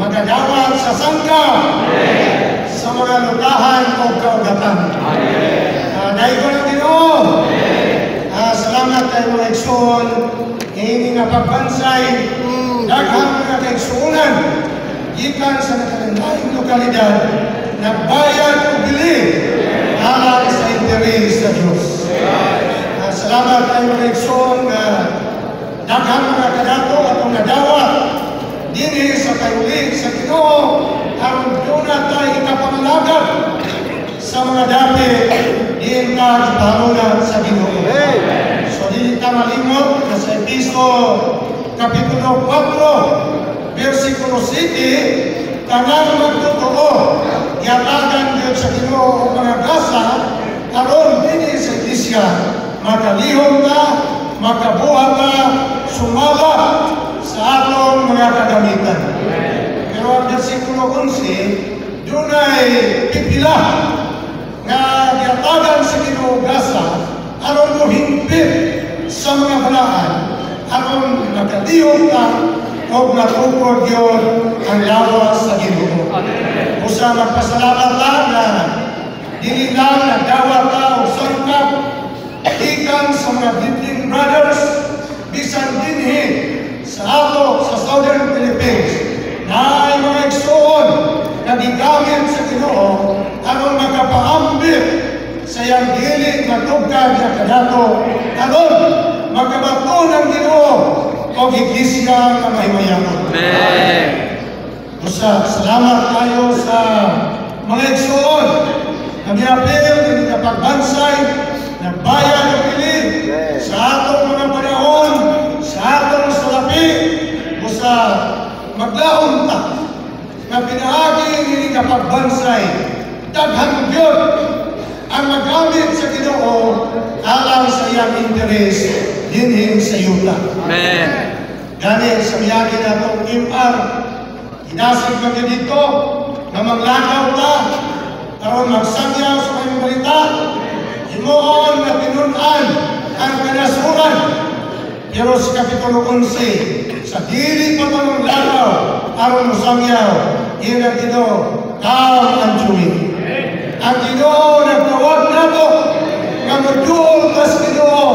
magadawat sa sangka sa mga lutahan o kaugatan. Dahil ko ng Ginoo, salamat tayo mga igsoon, ngayon nga pagbansay, daghang mga kaigsuunan, gikan sa nakalandaing lokalidad, nagbayad o bili, alang sa interes sa Diyos. Salamat tayo mga igsoon, daghang mga kadato atong nadawat, dini sa kayulig sa Ginoo, aron doon na tayo ikapangalagat sa mga dati, diin ka ipahamunan sa Ginoo. So, di ka malimot na sa Episo, Kapitulo 4, versikulo 7, tanang magtotoo, yatagan Diyos sa Ginoo o mga grasa, aron dini sa Iglesia, makalihom ka, makabuha ka, sumala sa atong mga kagamitan. Pero ang versikulo 11, doon ay pipila nga yatagan sa Ginoo grasa, aron mo himpit sa mga balaan, aron makalihom ka, o matukod yun ang lawas sa Ginoo. Usa magpasalamat lang na dili lang nagdawat ka o sangkap ikan sa mga Bibling brothers bisan dinhi sa ato sa Southern Philippines na ay mga igsoon na gigamit sa Ginoo aron makapaambit sa iyang dili matugkad na kadato aron makabato ng Ginoo o Iglesia na mahimayaman. Amen. Usa, salamat tayo sa mga igsoon na miapil din na pagbansay, nagbayad o pili sa atong mga panahon, sa atong salapi, usa, maglaon ta na pinaagi din na pagbansay, daghang Diyos ang magamit sa Ginoo alang sa iyang interes dinhin sa yuta. Amen. Gani sa miyagi na itong MR, inasig ka dito na maglakaw ka, aron magsangyaw sa kanyang balita, imoon na tinunan ang kanasuran. Pero sa Kapitulo 11, sa dili pa itong lakaw, aron masangyaw, iyon ang Ginoo, come unto me. Ang Ginoo nagtawag na ito, nga magduol kas Ginoo,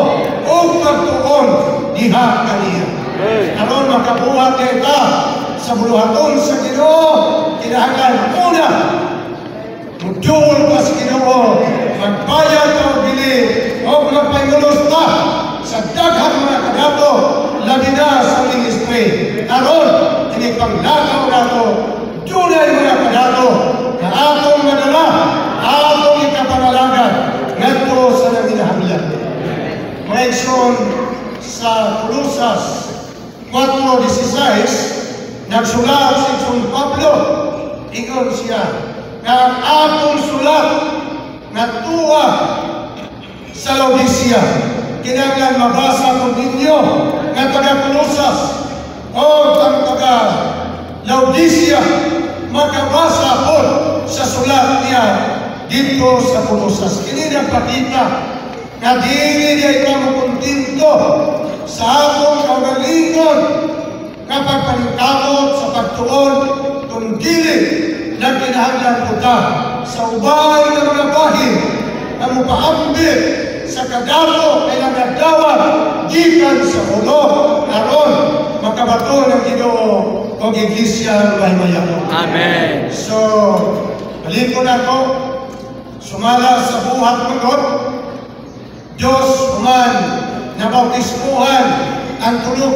o pagtuon diha kaniya. Aron makabuhat ka sa buluhaton sa Ginoo, kinahanglan una, magduol kas Ginoo, magbayad ka o bili, o magpayulos ka sa daghang mga kadato, labi na sa ministry. Aron, inipanglakaw na ito, dunay mga kadato, na atong madala, atong ikapangalagan, ngadto sa naminahanglan. Mga igsoon sa Colosas 4:16, nagsulat si San Pablo, ingon siya, na ang atong sulat na tuwa sa Laodicea, kinahanglan mabasa ko ninyo nga taga Colosas o ang taga Laodicea, makabasa po sa sulat niya dito sa Colosas. Kini nagpakita na dili niya ikaw makuntinto sa atong kaugalingon nga pagpaningkamot sa pagtuon kung dili na kinahanglan po ta sa ubay ng mga bahin na mupaambit sa kadato ay nagadawat gikan sa ulo aron makabato ng Ginoo o Iglesia mahimayaman. Amen. So, balik ko na ko, sumala sa buhat mga Diyos man na bautismuhan ang 3,000,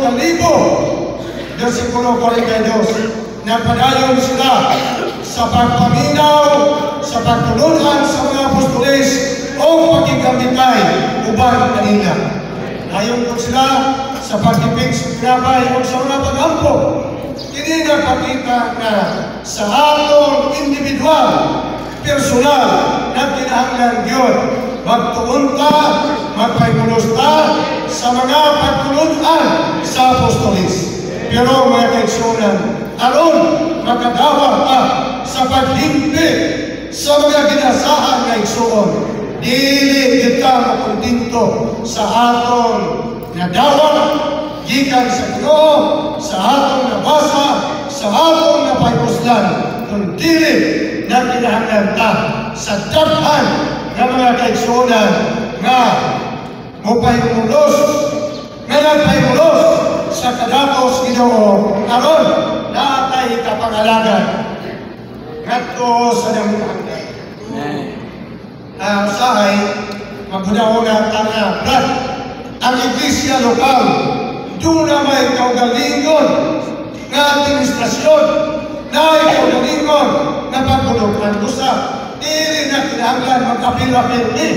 versikulo 42, na padayon sila sa pagpaminaw, sa pagtulungan sa mga apostoles o pagkigamitay uban kanila. Ayon po sila sa pagtipig sa pinabay o sa mga pagampo. Kini nagpakita na sa atong individual, personal, na kinahanglan Diyos, magtuon ka, magpaymulos ka sa mga pagtulunan sa apostolis. Pero mga kaigsunan, aron makadawa ka sa paghimpi sa mga ginasahan na igsuon, dili kita makuntinto sa aton nadawat gikan sa Ginoo, sa atong nabasa, sa atong napayos mapahuslan kung dili na kinahanglan ta sa daghan ng mga kaigsuonan nga mupahimulus nga nagpahimulos sa kadakos Ginoo aron natay kapangalagan ngadto sa damhanggan. Usahay maguna-una tanga brad ang iglesia lokal doon na may kaugalingon na administrasyon na kaugalingon na pagpulutan usa dili na kinahanglan magkapil-apil ni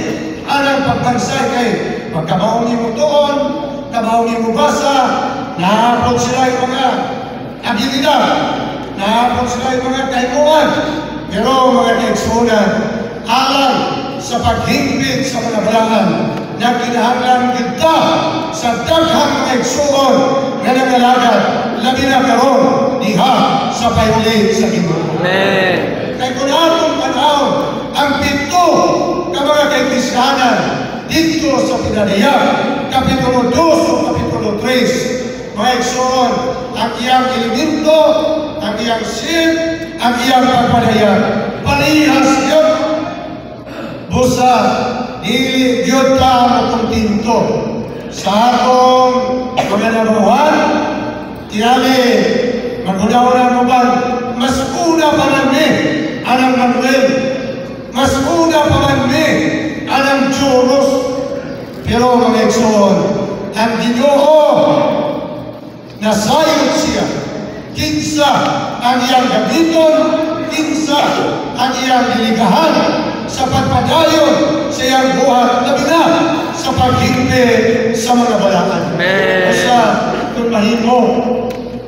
anang pagbansay kay pagkabaon ni mo tuon kabaon ni mo basa naapod sila yung mga abilidad naapod sila yung mga kaimuan pero mga kaigsuonan alang sa paghimpit sa mga balangan na kinahanglan kita sa daghang mga igsuon nga nangalagad labi na karon diha sa payuli sa Ginoo. Amen. Kay kung atong panahon ang pito ka mga kaiglesianan dito sa Pinadaya Kapitulo 2 o Kapitulo 3 mga igsuon ang iyang elemento, ang iyang sin, ang iyang pagpadayan palihas yun busa dili gyud ta makontento sa atong mga nabuhan tinali maghunaw-hunaw mo ba mas una pa man ni anang Manuel mas una pa man ni anang Joros pero mga igsoon ang Ginoo nasayod siya kinsa ang iyang gamiton kinsa ang iyang diligahan sa pagpadayon sa iyang buhat labi na sa paghimpi sa mga balangan. Sa kung mahimo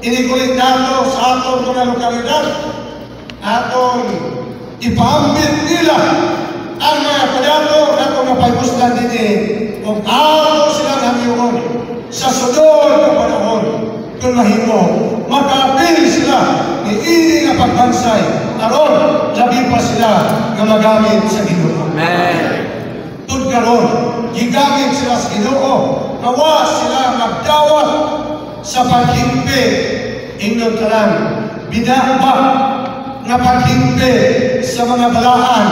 inikulit nato sa atong mga lokalidad atong ipahambit nila ang mga padato atong mapayuslan din kung ato silang hamiyuon sa sunod na panahon kung mahimo makapil sila ni ini nga pagbansay aron labi pa sila nga magamit sa Ginoo. Amen. Tud karon gigamit sila sa Ginoo nawa sila magdawat sa paghimpi ingnon tanan bidaba nga paghimpi sa mga balaan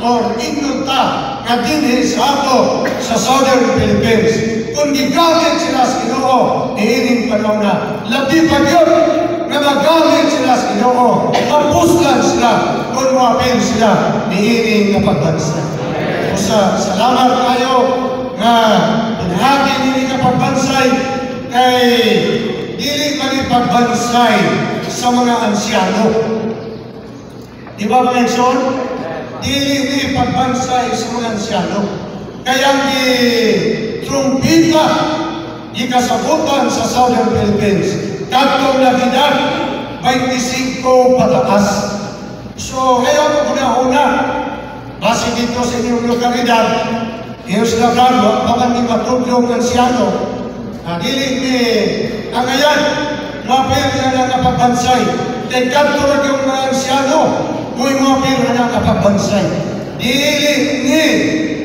or ingnon ta nga dinhi sa ato sa Southern Philippines kung gigamit sila sa Ginoo iining panahon na labi pa yun nga magamit sila sa Ginoo mapuslan sila kung mapil sila iining nga pagbansa. Usa salamat kayo nga pinahagi nini nga pagbansay kay dili man pagbansay sa mga ansyano. Di ba mga igsoon? Dili ni pagbansay sa mga ansyano. Kaya trumpita ikasabutan sa Southern Philippines katong labidad 25 pataas. So ngayon una-una base dito sa inyong lokalidad iyo sila brado paman ni matudlong ansyano dili ni ang ayan mapil na nakapagbansay kay kanto na yung mga ansyano kung mapil na nakapagbansay dili ni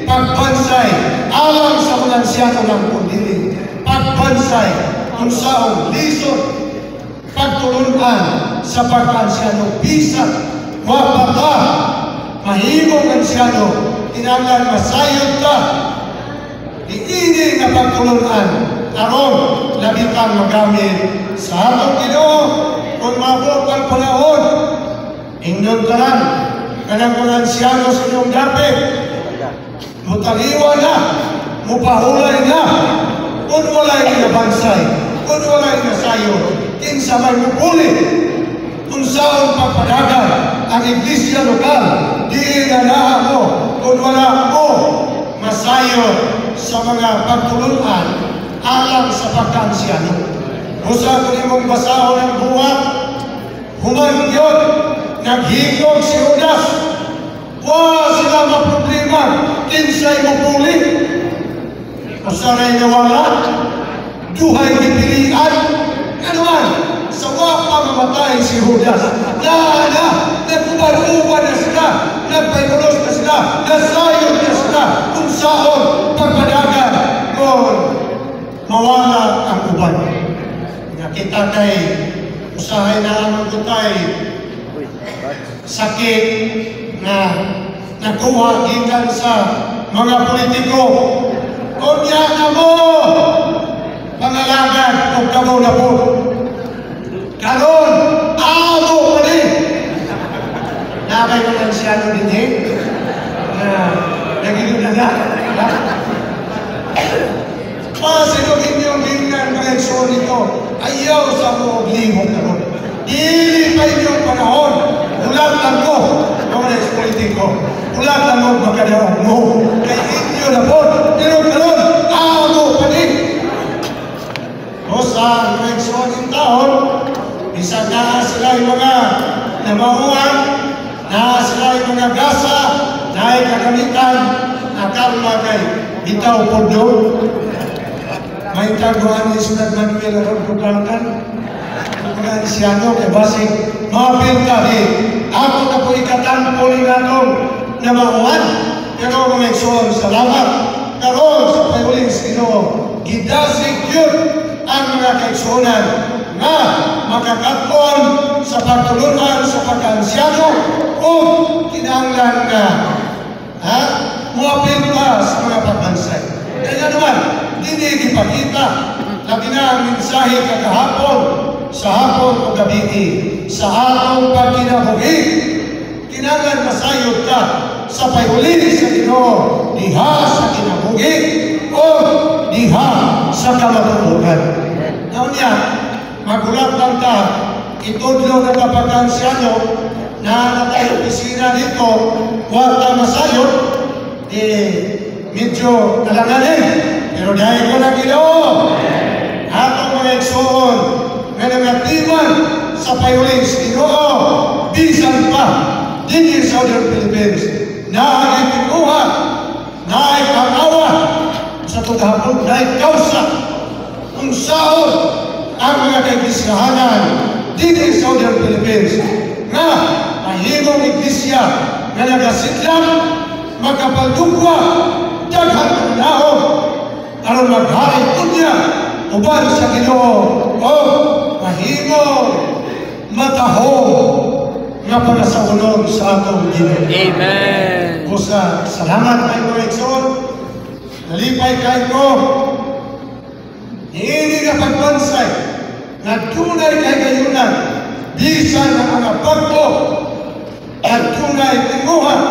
pagbansay alam sa mga ansyano lang kung dili pagbansay kung saong lisod pagtulunan sa pag-ansyano bisan wapata mahimong ansyano kinahanglan masayod ka iini nga pagtulunan aron labi kang magamit sa atong Ginoo kung mabot ang panahon ingnon tanan kanang mga ansyano sa inyong dapit mutaliwa na mupahulay na kung walay na bansay kung walay na sayo kinsa may mupuli kung saan pagpadagan ang iglesia lokal di na mo kung wala mo masayo sa mga pagtulunan alang sa pagkansyano. Usa ko nimong basahon ang buhat human yun naghigog si Judas wa sila maproblema kinsay mapuli usaray nawala duhay gipilian kanuan sa wapa mamatay si Judas nagkubaruban na sila nagpayulos na sila nasayod na sila kung saan pagpadagan kung mawala ang uban nakita kay usahay na ang magutay sakit na nakuha gikan sa mga politiko. Kunya na mo pangalagan o kamo na po. Karon, amo pa rin. Nakay ko lang siya no din eh. Nagiging na. Pasinong inyong gingan mga eksyon nito, ayaw sa mga oblihong karon. Dili pa inyong panahon, ulatan mo, mga ex-politiko, ulatan mo magkadaong mo, kay inyo na po, pero karon, amo pa rin. O sa mga eksyon ng taon, isang na sila yung mga namauan, na sila yung mga gasa, na ay kagamitan, na kalmagay, bitaw po doon. May taguan ni Sunod Manuel Arod Kukalkan. Mga Anciano, kay Basig, mapil ka ako na po ikatan po rin natong na mauan. Pero mga ekson, salamat. Karon sa payuling sino, gidasig yun ang mga kaeksonan na makakaton sa pagtulunan sa pagka-Anciano o kinahanglan na mapil ka sa mga pagbansay. Kaya naman, hindi ipakita labi na ang mensahe kakahapon sa hapon o gabi sa atong pagkinabuhi. Kinangan masayod ka sa payuli sa Ginoo diha sa kinabuhi o diha sa kamatuoran. Naon niya, magulat lang ka, itudlo na kapag-Anciano na natay opisina dito, huwag ka masayod, medyo talanganin. Pero dahil ko na Ginoo, atong mga eksoon na nangatiman sa payuling sa Ginoo, bisan pa, din sa Southern Philippines, na ikinuha, na ikaw sa tughapon, na ikausa, kung saan ang mga kaiglisyahanan din sa Southern Philippines, na mahimong iglisya na nagasidlang, magkapaldugwa, daghang panahon, aron magharay kunya uban sa Ginoo o mahimo matahong nga para sa unod sa atong Ginoo. Amen. Kusa salamat kay mga ekson, nalipay kay ko, hindi nga pagbansay na tunay kay gayunan bisan ng mga barko at tunay tinguhan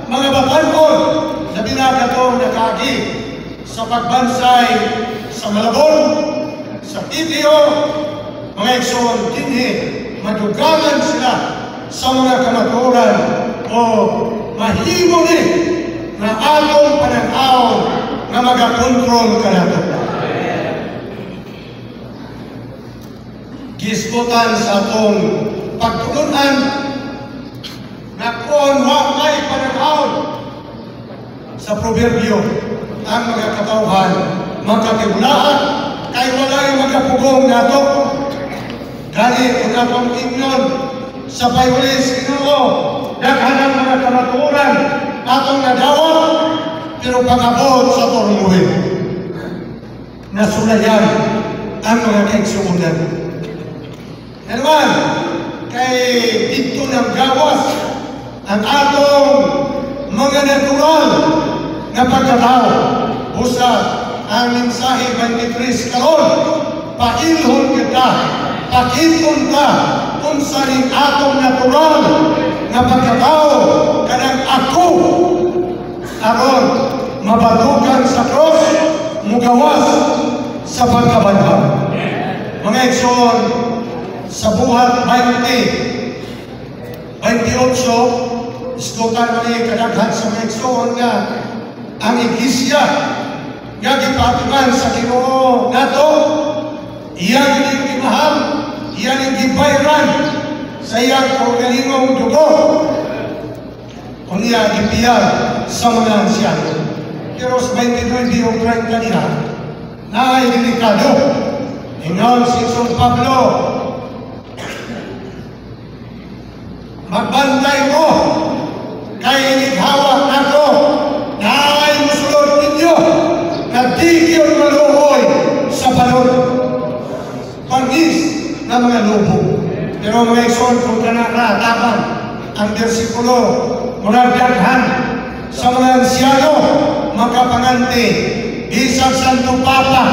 mga batanon na binakatong nakagi sa pagbansay sa Malabon, sa PTO, mga ekson, dinhi, madugangan sila sa mga kamaturan o mahimo ni na atong pananaon na magakontrol ka nato. Gisbutan sa atong pagtulunan na kung wakay pananaon sa proverbio ang mga katauhan magkatibulaan kay walay magkapugong nato. Gani kung atong ingnon sa payulis Ginoo, daghan ang mga kamaturan atong nadawat, pero pagabot sa turmuhin nasulayan ang mga kaigsuunan. Naman, kay dito ng gawas ang atong mga natural na pagkatao. Usa ang mensahe 23 karon, pailhon kita, pakiton ka kung sa rin atong natural na pagkatao kanang ako aron mabadukan sa cross, mugawas sa pagkabanhaw. Mga ekson, sa buhat 28, istokan mo ni kadaghan sa mga ekson nga ang iglesia nga gipatiman sa Ginoo nato, iyang gimahal, iyang gibayran sa iyang kaugalingong dugo, kung iyang gipiyag sa mga Anciano. Pero sa 29 o 30 niya, na ay delikado. Ingon si San Pablo, magbantay mo kay inighawa nato na ay musulod ninyo na tigil maluhoy sa balon pangis na mga lubo. Pero mga ekson kung kanaratapan ang bersikulo mula daghan sa mga ansiyano makapanganti bisag Santo Papa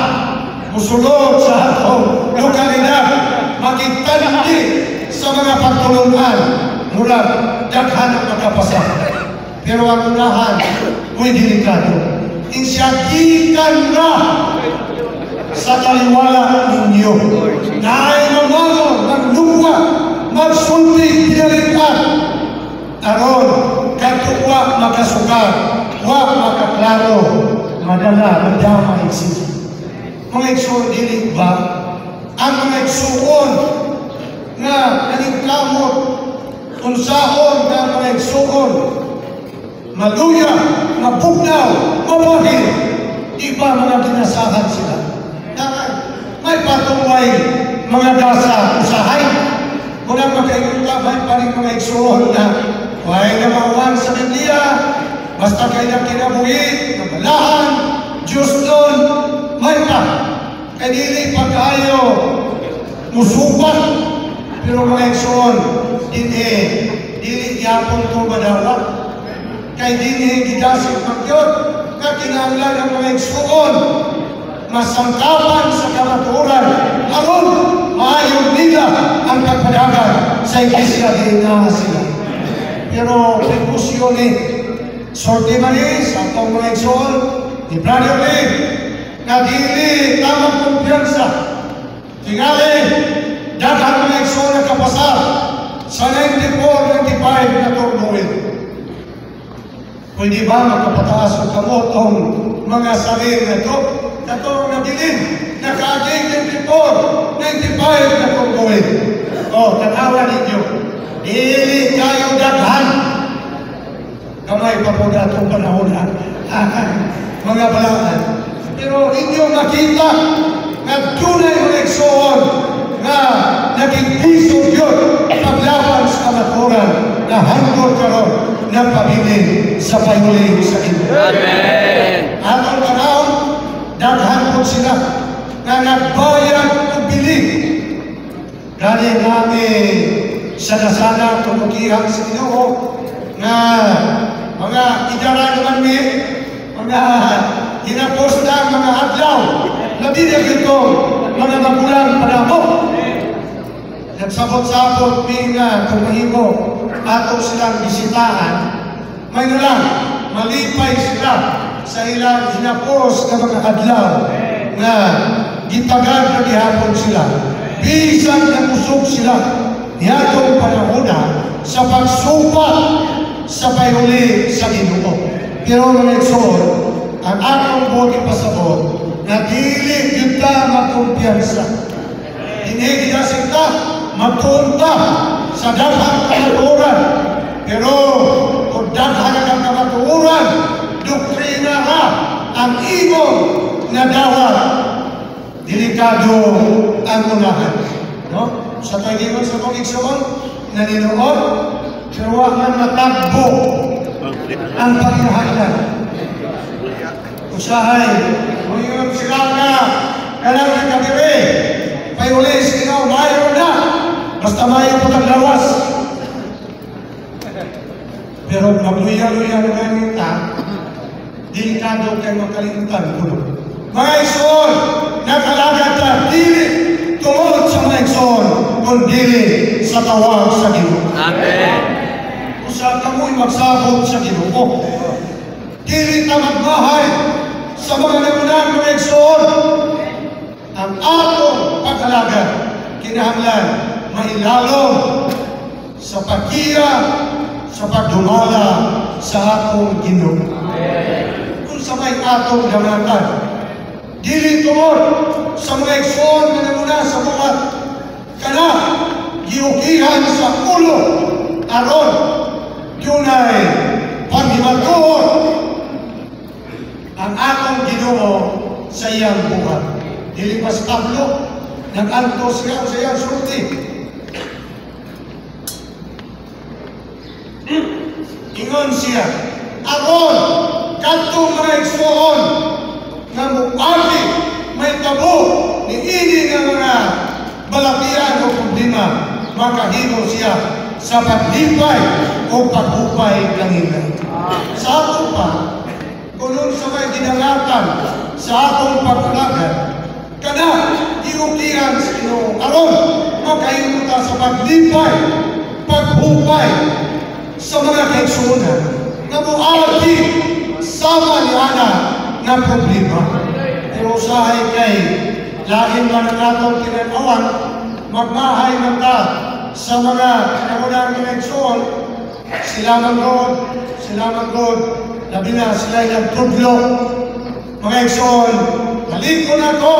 musulod sa atong lokalidad magitandi sa mga pagtulungan mula daghan ang makapasa. Pero ang unahan muy delikado. Insyagikan na sa taliwala ninyo na ay mamangon ng lupa magsulti pinalitan aron katuwa makasukat wa makaklaro madala madama eksisi. Mga igsoon dili ba ang mga igsoon nga kaningkamot unsaon nga mga igsoon maluya, mabugnaw, mabahil iba mga ginasahan sila may patuloy mga gasa usahay muna magkailuta may paring mga igsoon na huwag na mauwan sa Biblia basta kayo na kinabuhi nabalahan Diyos doon may pa kaya dili pagkayo musupan pero mga igsoon dili yapon ko madawa kaya dili gidasig magyod kakinahanglan ang mga igsoon masangkapan sa kamaturan aron maayong nila ang pagpadagan sa iglesia din na sila. Pero pagpusyon ni sorte man sa atong mga igsoon ni Brother Lee na dili tamang kumpiyansa tingali daghang mga igsoon na kapasar sa 94-95 na turnuin. Pwede ba magkapataas o kamot ang mga salir na ito? Katong nabilin, naka-94, 95 na turnuin. O, tanawa ninyo, dili kayo daghan. Kamay pa po na itong panahon na mga balaan. Pero inyo makita na tunay mga igsoon na naging piso yun paglaban sa kamaturan na hanggang karon na pabilin sa payuling sa inyo. Amen! Atong panahon, daghan po sila na nagbayad ng bilig. Gani namin sana tumukihan sa Ginoo na mga idara naman mga hinapos na mga adlaw labi na ito mga magulang panamo nagsabot-sabot nga kung mahimo ato silang bisitahan may nalang malipay sila sa ilang hinapos na mga adlaw nga gitagad na gihapon sila bisan na usog sila niyatong panahona sa pagsupat sa payuli sa Ginoo. Pero mga igsoon, ang atong buwag ipasabot na dili kita magkumpiyansa. Hinigidasig ka, magpunta sa daghang kamaturan. Pero kung daghang ang kamaturan, doktrina ka ang imong nadawat. Delikado ang unahan. No? Sa tagiman sa mga igsoon, naninood, pero wag man matagbo ang pagkahagdan. Usahay, kung yung sila na kalang nagkabiri, payulis, ikaw, mayo na, basta mayo po taglawas. Pero magluya-luya na ganita, delikado kayo makalimutan. Mga igsoon, nakalagad na, dili tungod sa mga igsoon, kung dili sa tawag sa Ginoo. Amen. Kung sa kamoy magsabot sa Ginoo, dili ta magmahay sa mga nagunang mga igsoon. Ang atong pagkalagad, kinahanglan, mailalong sa pagkira, sa pagdumala sa atong Ginoo. Kung sa may atong damatan, dili tungod sa mga igsoon na naguna sa mga kana giukihan sa ulo aron yunay paghimatod ang atong Ginoo sa iyang buhat. Dili pas Pablo nag-antos siya sa iyang sulti. Ingon siya, aron kadtong mga igsoon nga muagi may tabo ni ini nga mga balapian o problema makahimo siya sa paglipay o paghupay kanina. Sa ato pa, kulong sa may ginangatan sa atong pagkalagad, kada iukiran sa Ginoo aron makahimo ta sa paglipay, paghupay sa mga kaigsuonan na muagi sama ni ana nga problema. Pero usahay kay lain man ang atong tinanawan, magmahay man ta sa mga namunang kaigsuon, sila man God, labi na sila nagtudlo. Mga igsoon, halikon ako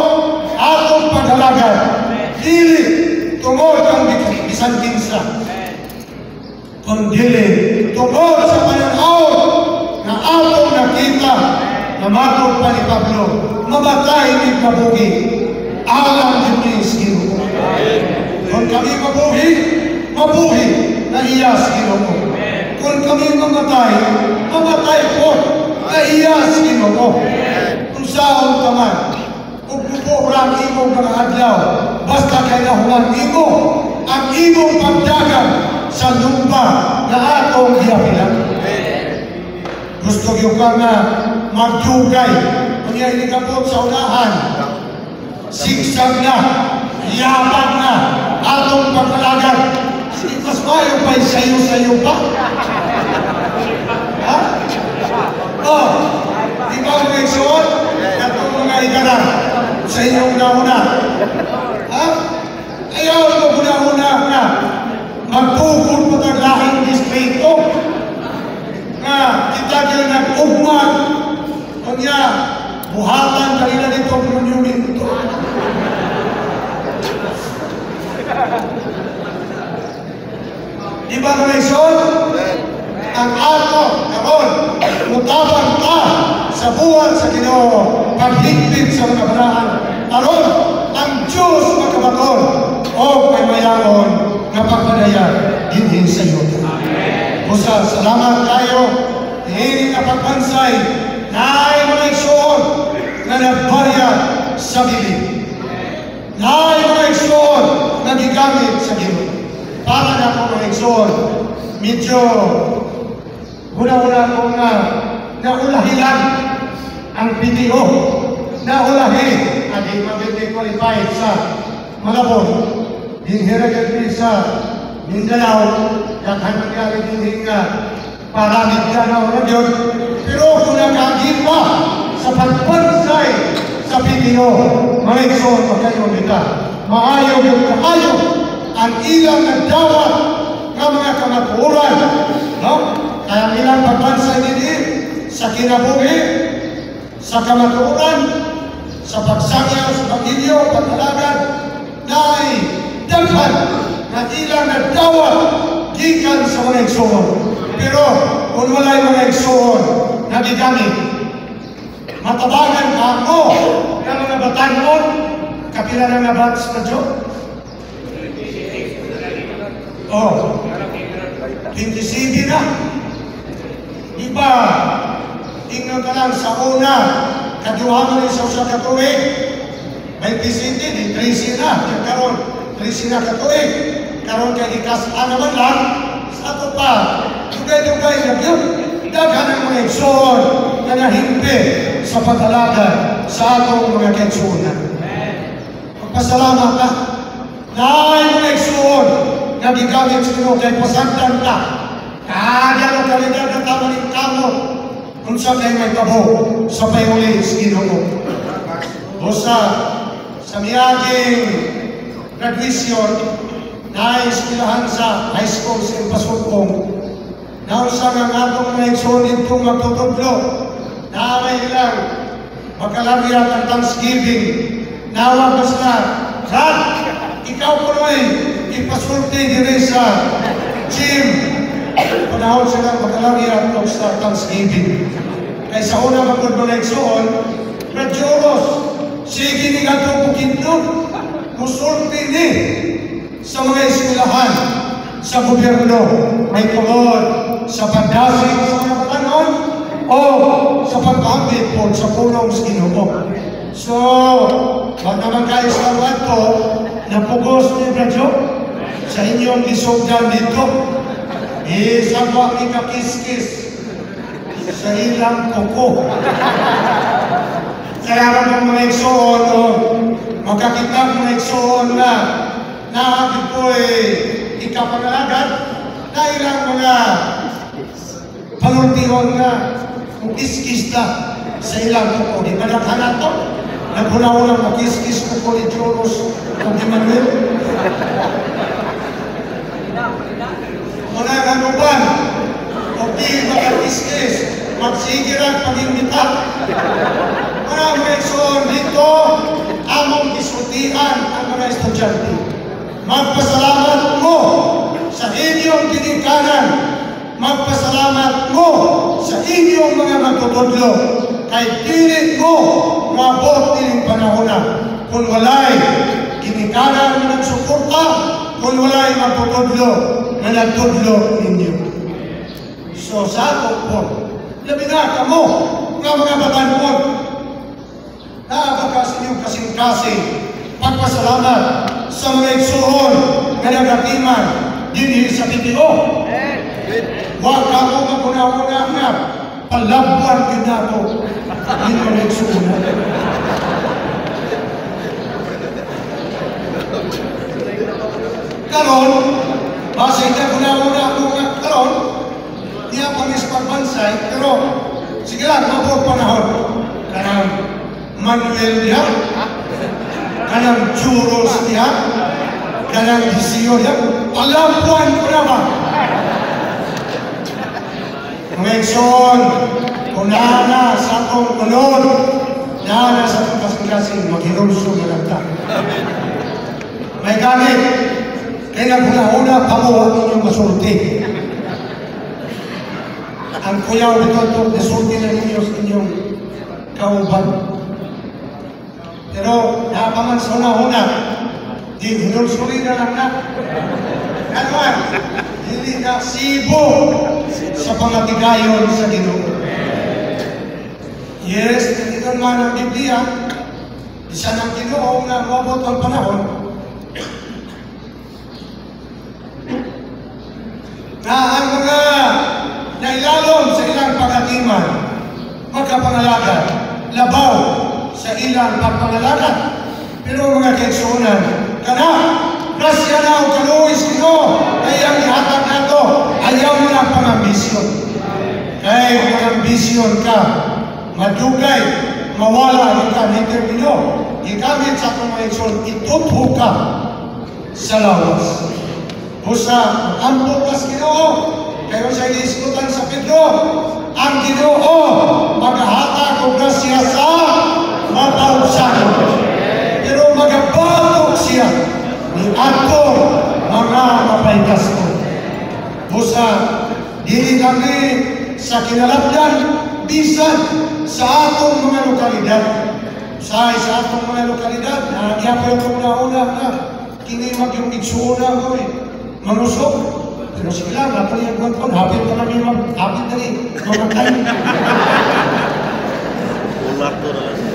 atong paghalagad, dili tungod ang bisan kinsa, kundi tungod sa pananaw na atong nakita na matod pa ni Pablo, mabatay ni mabuhi, alam din ni Ginoo. Kung kami mabuhi na iya sa Ginoo. Kung kami mamatay po na iya sa Ginoo. Kung saan ka man, kung puporang imong mga adlaw, basta kay nahuman imo ang imong pagdagan sa lumba na atong gihapilan. Gusto nyo ka nga magdugay, kanya inikapot sa unahan, sigsag na, yabag na, atong pagkalagan. Mas mayo pa'y sayo-sayo pa? Ha? Oh, di ba mga igsoon? Katong mga igaran sa inyong nauna. Ha? Ayaw mo guna-una na magpugod po ng lahing distrito na kita nila nag-ugmag kanya buhatan kanila dito monumento. Di ba mga igsoon? Ang ato karon mutabang ta sa buwan sa Ginoo, paghigpit sa mga banahan aron ang Diyos makabaton o may mayaon na pagpadayan dinhin sa iyo. Busa, salamat tayo hindi na pagpansay na ay mga igsoon na nagbayad sa bibig, na ay mga igsoon na gigamit sa Ginoo. Para na ako mga igsoon, medyo una-una akong naulahilan ang video. Naulahi, at di mabiti qualified sa Malabon. Dinhiragad sa Mindanao, daghan magyari din para Mindanao na yun. Pero kung nakagin pa sa pagpansay sa video, mga igsoon, magkayo nita, maayo yung kaayo ang ilang nagdawat ng mga kamaturan, no? Kaya ilang pagbansay nini sa kinabuhi, sa kamaturan, sa pagsangyaw, sa pagilyo, pagkalagan, na ay daghan na ilang nagdawat gikan sa mga igsoon. Pero kung wala'y mga igsoon na gigamit, matabagan ka ako ng mga batanon, kapila na nga bats na Diyos. Oh, 27 na. Iba, tingnan ka lang sa una, kaduha mo rin sa usang katuig. 27, di 13 na. Karon, 13 na katuig. Karon kay ikasaan naman lang, sa ato pa, dugay-dugay na yun. Daghan ang mga igsoon na nahimpi sa paghalagad sa atong mga kaigsuonan. Magpasalamat ka. Naay mga igsoon na gigamit sa Ginoo kay pasagdan ka. Kada ang kalidad na tamaling kamo kung saan kayo may tabo sa payuli sa Ginoo. O sa miyaging graduation na iskilahan sa high school sa Impasukong, na usang ang atong mga igsoon itong magtutudlo na may ilang magkalariat ng Thanksgiving. Nawag ba sila, Rad, ikaw po rin ipasulti din sa gym. Panahon sila magkalariat ng sa Thanksgiving. Kaya sa una magod mga igsoon, Radyoros, sige ni Gatong Bukidno, musulti ni sa mga eskwelahan sa gobyerno, may tungod sa pagdasig sa mga batanon o sa pagpahambit po sa pulong sa Ginoo. So, wag naman kayo sa wato na pugos ni Radyo. sa inyong isugdan dito. Isagwa ni kakiskis sa ilang kuko. Kaya naman mga igsoon o magkakita mga igsoon na nakakit po ikapangalagat na ilang mga panultihon na kung kiskis na sa ilang kuko. Di ba nakana to? Nagpuna-unang makiskis kuko ni Joros kung di Manuel. Mga kanuban, o di makakiskis, magsigiran pag-imbita. Mga meson dito, among isultihan ang mga estudyante. Magpasalamat mo sa inyong dinikanan. Magpasalamat mo sa inyong mga magtutudlo. Kay pilit mo mabot niling panahon na. Kung walay dinikanan na nagsuporta, kung walay magtutudlo na nagtudlo ninyo. So sa ako po, labi na kamo nga mga batanpon, nakakakas inyong kasing-kasing pagpasalamat sa mga igsoon na nagatiman din sa BTO. Huwag ka mo maguna-una nga palabuan din ako din mga igsoon. Karon, base ka kuna-una ako nga karon, niya pangis pagbansay, pero sige lang, mabot panahon. Kanang Manuel diha, kanang Juros diha, kanang Gisio diha, palabuan ko na ba? Mga igsoon, kung nana sa akong unod, nana sa akong kasing-kasing, maghirulso na lang ta. May gamit, kaya kuna-una, pamuha ninyong masulti. Ang kuyaw nito, nasulti na ninyo sa inyong kauban. Pero, nakapaman sa una-una, di hinulsuli na lang na. Ano hindi na sibo sa pangatigayon sa Ginoo. Yes, dito naman ang Biblia, isa ng Ginoo na mabot ang panahon, na ang mga nailalom sa ilang pagatiman, magkapangalagad, labaw sa ilang pagpangalagad. Pero mga kaigsuunan, kana, grasya na o kaluwis Ginoo, ay ang ihatag nato, ayaw mo ng pangambisyon. Kaya kung ambisyon ka, madugay, mawala ka ng termino, ikamit sa itong mga igsoon, itutho ka sa lawas. Busa, ampot kas Ginoo, kayo sa iniskutan sa Pedro, ang Ginoo, maghahatag o grasya sa matausan. Pero magabatok siya ni ato mga mapaykas ko. Busa, dili kami sa kinalapdan, bisan sa atong mga lokalidad. Sa atong mga lokalidad, nagya pa yung una-una na kinimag yung igsuuna ko manusok. Pero sila, nato niya buwan ko, hapit na kami hapit na rin, mamatay.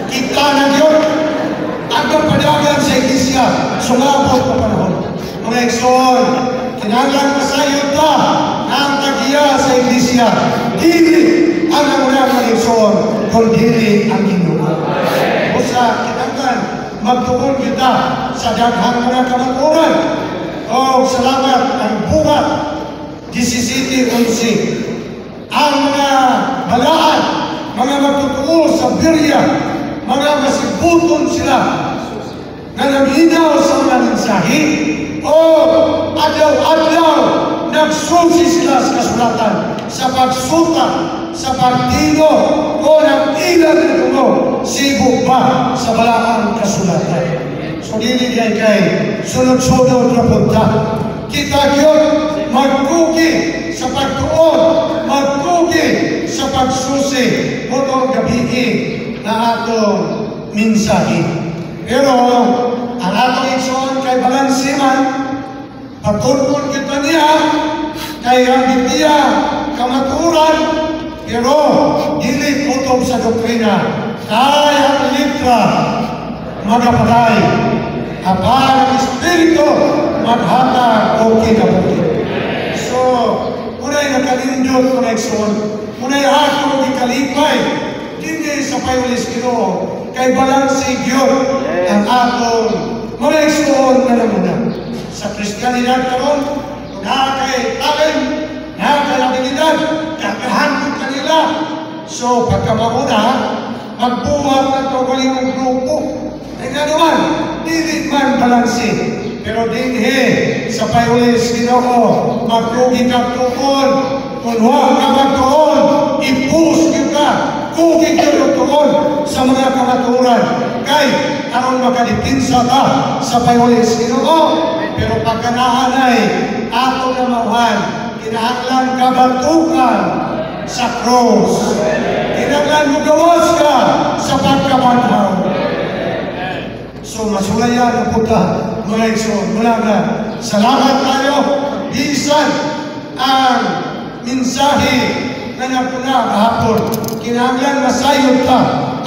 Kita na yun, ang kapadagan sa iglesia, sumabot na panahon. Mga igsoon, kinanglan masayod na ang tagiya sa iglesia. Dili ang namunang mga igsoon, kung dili ang Ginoo. Busa, kinanglan, magtuon kita sa daghang mga kamaturan. O salamat ang buhat 17-11. Ang mga balaan, mga magtutuo sa Birya, mga masibuton sila na naminaw sa mga mensahe o adlaw-adlaw nagsusi sila sa kasulatan sa pagsuta sa partido o ng ilang ito sibuk pa sa balaang kasulatan. So dili kay sunod-sunod na punta. Kita yun magkuki sa pagtuon, magkuki sa pagsusi motong gabi na atong mensahe. Pero ang atong igsoon kay balansiman, pagtulpon kita niya kay ang Biblia kamaturan, pero dili kutob sa doktrina. Kay ang litra magapatay. Kapag ang Espiritu maghatag o kinabuhi. So, unay nakalindot ko na ikson, unay ako ikalipay, hindi sa payulis Ginoo, kay balansi Diyon ang atong mga ikson na namuna. Sa Kristyanidad karon, nakakay talent, nakakay abilidad, kakahanod kanila. So, pagkamauna, magbuhat na ito kalingong grupo. Ay nga naman, hindi man balansi. Pero dinhi sa payulis Ginoo, magtugi ka tuon, kunwa ka magtuon, ipus ka, kugi ka tuon sa mga kamaturan. Kay, aron makadipinsa ka sa payulis Ginoo, pero pagkanahanay, ato na mauhan, kinahanglan kabatukan sa cross. Kinahanglan mo gawas ka sa pagkabanhaw. So, masulayan ang puta, mga ikson, mula na. Salamat tayo, bisan ang mensahe na napuna kahapon. Kinahanglan masayod ka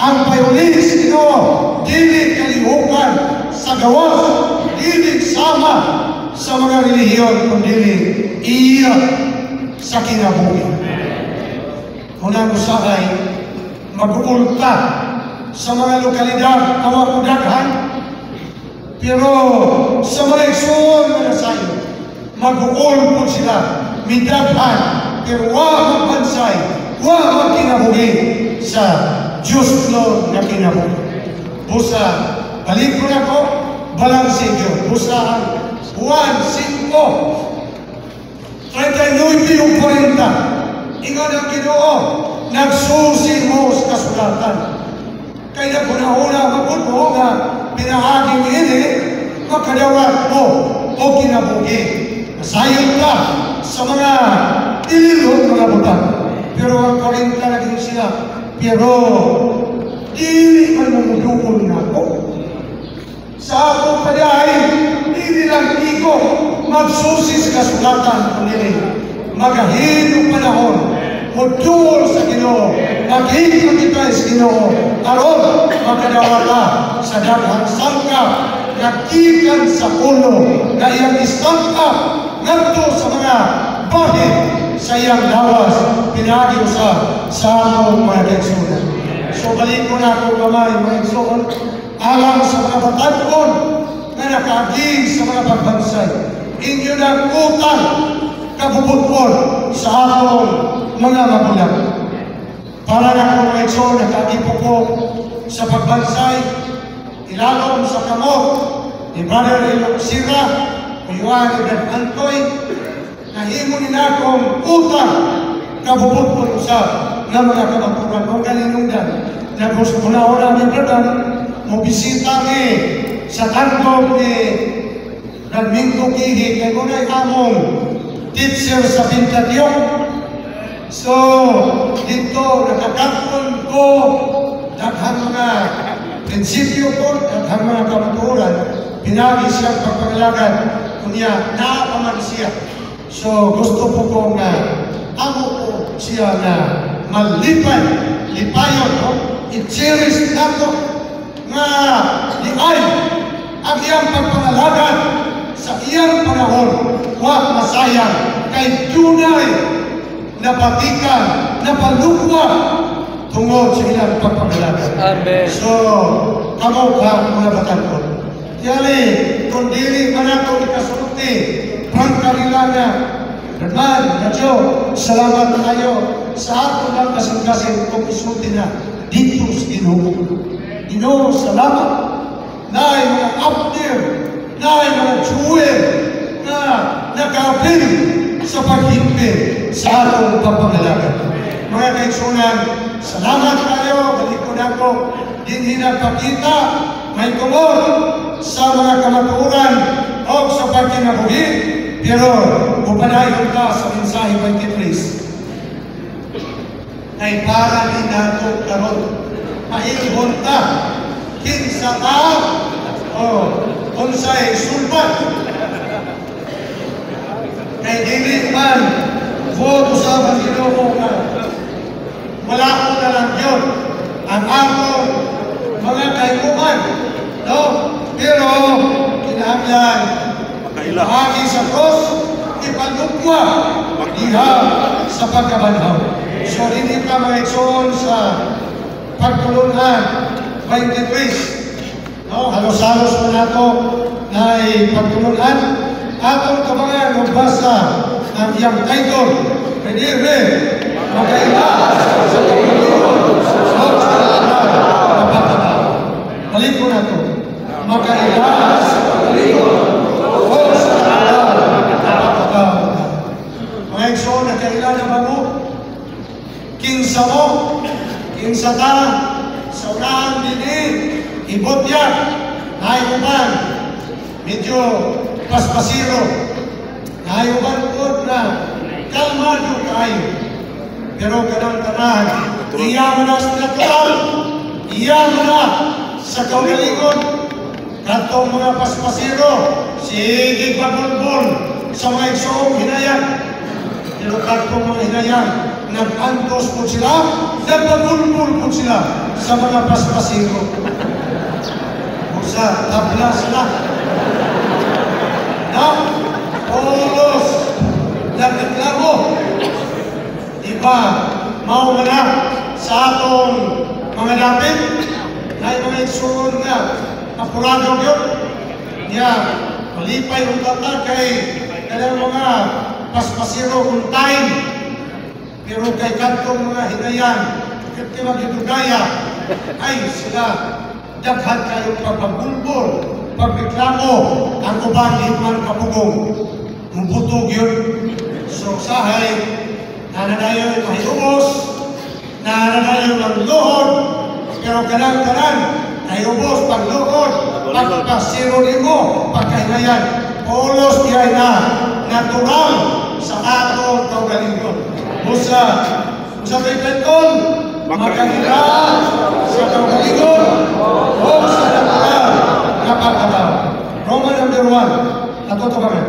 ang payulis Ginoo, dili kalihukan sa gawas, dili sama sa mga relihiyon, kundi iya sa kinabuhi. Unang usahay, mag-uulta sa mga lokalidad na wakudaghan, pero sa mga ikson na nasayo, mag-uul po sila, midaghan, pero wag magbansay, wag magkinabuhi sa Diyos Lord na kinabuhi. Busa, balik ko na ko, balansi Diyos. Busa ang Juan 5, 39 yung 40. Ingon ang Ginoo, nagsusi mo sa kasulatan. Kaya kuna-una, mabut mo nga, pinahaging ini, makadawat mo o kinabuhi. Masayod ka sa mga ililog mga butang. Pero ang 40 naging sila, pero dili man mamudukol na ako. Sa akong padahin, dili lang iko magsusi sa kasulatan kundi magahin ng panahon, mudul sa Ginoo, maghihintay kita sa Ginoo, aron makadawala sa daghang sangkap, nagkikan sa ulo, na iyang isangkap, ngadto sa mga bahid sa iyang lawas, pinagi sa among mga kaigsunan. So balik ko na ako kamay, mga kaigsunan, alang sa mga batagon na nakaaging sa mga pagbansay. Inyo na utang kabubutbol sa atong mga magulang. Para na kung mga ito, nakagipo ko sa pagbansay, ilalong sa kamot ni Brother Elok Sira, Uyuan Ibn Antoy, nahimo ni na akong utang kabubutbol sa mga kamaturan. Kung kalinungdan, na gusto ko na namin brother, mobisita ni sa kantong ni Radmingo Kihi, kaya ko na among teacher sa Pintadiok. So, dito nakakakon ko daghang mga prinsipyo ko, daghang mga kamaturan, pinagi siyang pagpangalagan, kunya naapaman siya. So, gusto po ko nga amo ko siya na malipay, lipayon, no? I-cherish nato nga liay ang iyang pagpangalagan sa iyang panahon, wag masayang kay tunay na patikan, na palukwa tungod sa ilang pagpangalagan. Amen. So, kamo ka mga batangkon. Tiyali, kung dili man ako ikasulti, pangkalilangan, Herman, Radyo, salamat na kayo sa ato lang kasing-kasing kung isulti na dito sa Ginoo. Ginoo, salamat. Naay mga updir, naay mga jewel na nakapil sa paghimpil sa atong pagpangalagan. Mga kaigsunan, salamat kayo, balik ko na ko, din hinagpakita, may kumot sa mga kamaturan o sa pagkinabuhi, pero upanayon ka sa mensahe 23. Ay para din nato karon mahilhon ta kinsa ka o unsay sulbat kay dili man voto sa Ginoo nga wala ko na lang yun ang atong mga kayuman, no? Pero kinahanglan Agi sa cross, ipalugwa, diha sa pagkabanhaw. So, hindi ka mga igsoon sa pagtulungan 23. No, halos-halos mo na ito na pagtulungan. Atong kabangan, magbasa ang iyang title. Pwede rin, magkaiba sa pagtulungan sa pagkakataon. Balik ko na ito. Magkaiba sa pagtulungan sa pagkakataon. Mga igsoon, nagkailan na ba mo? Kinsa mo, kinsa ta, sa unahan din, ibot yan, naiuban, medyo paspasiro, naiuban po na kalmado kayo. Pero kanang-kanang, iyaman na sa natural, iyaman na sa kaugalingon, katong mga paspasiro, sige pagulbol sa mga igsoong hinayan. Pero katong mga hinayan, nag-antos po sila, nagpagulbul po sila sa mga paspasiro. Sa tabla sila. Na, polos, nagreklamo. Diba, mao na sa atong mga dapit, na mga igsoon nga, apurado yun. Niya, malipay ang tata kay kailang mga paspasiro on time. Pero kay kantong mga hinayan, kati magdudugaya, ay sila daghan kayong pagpagulbol, pagreklamo, ang uban di man kapugong. Mubutog yun. So, sahay, nananayo yung mahirubos, nananayo ng luhod, pero kanan-kanan, nahirubos pagluhod, pagpasiro din mo, pagkahingayan. Polos diay na, natural sa atong kaugalingon. Musa Baitanton, magkahila sa kaugalingon, o sa natural na pagkataon. Roman number 1, natuto kami.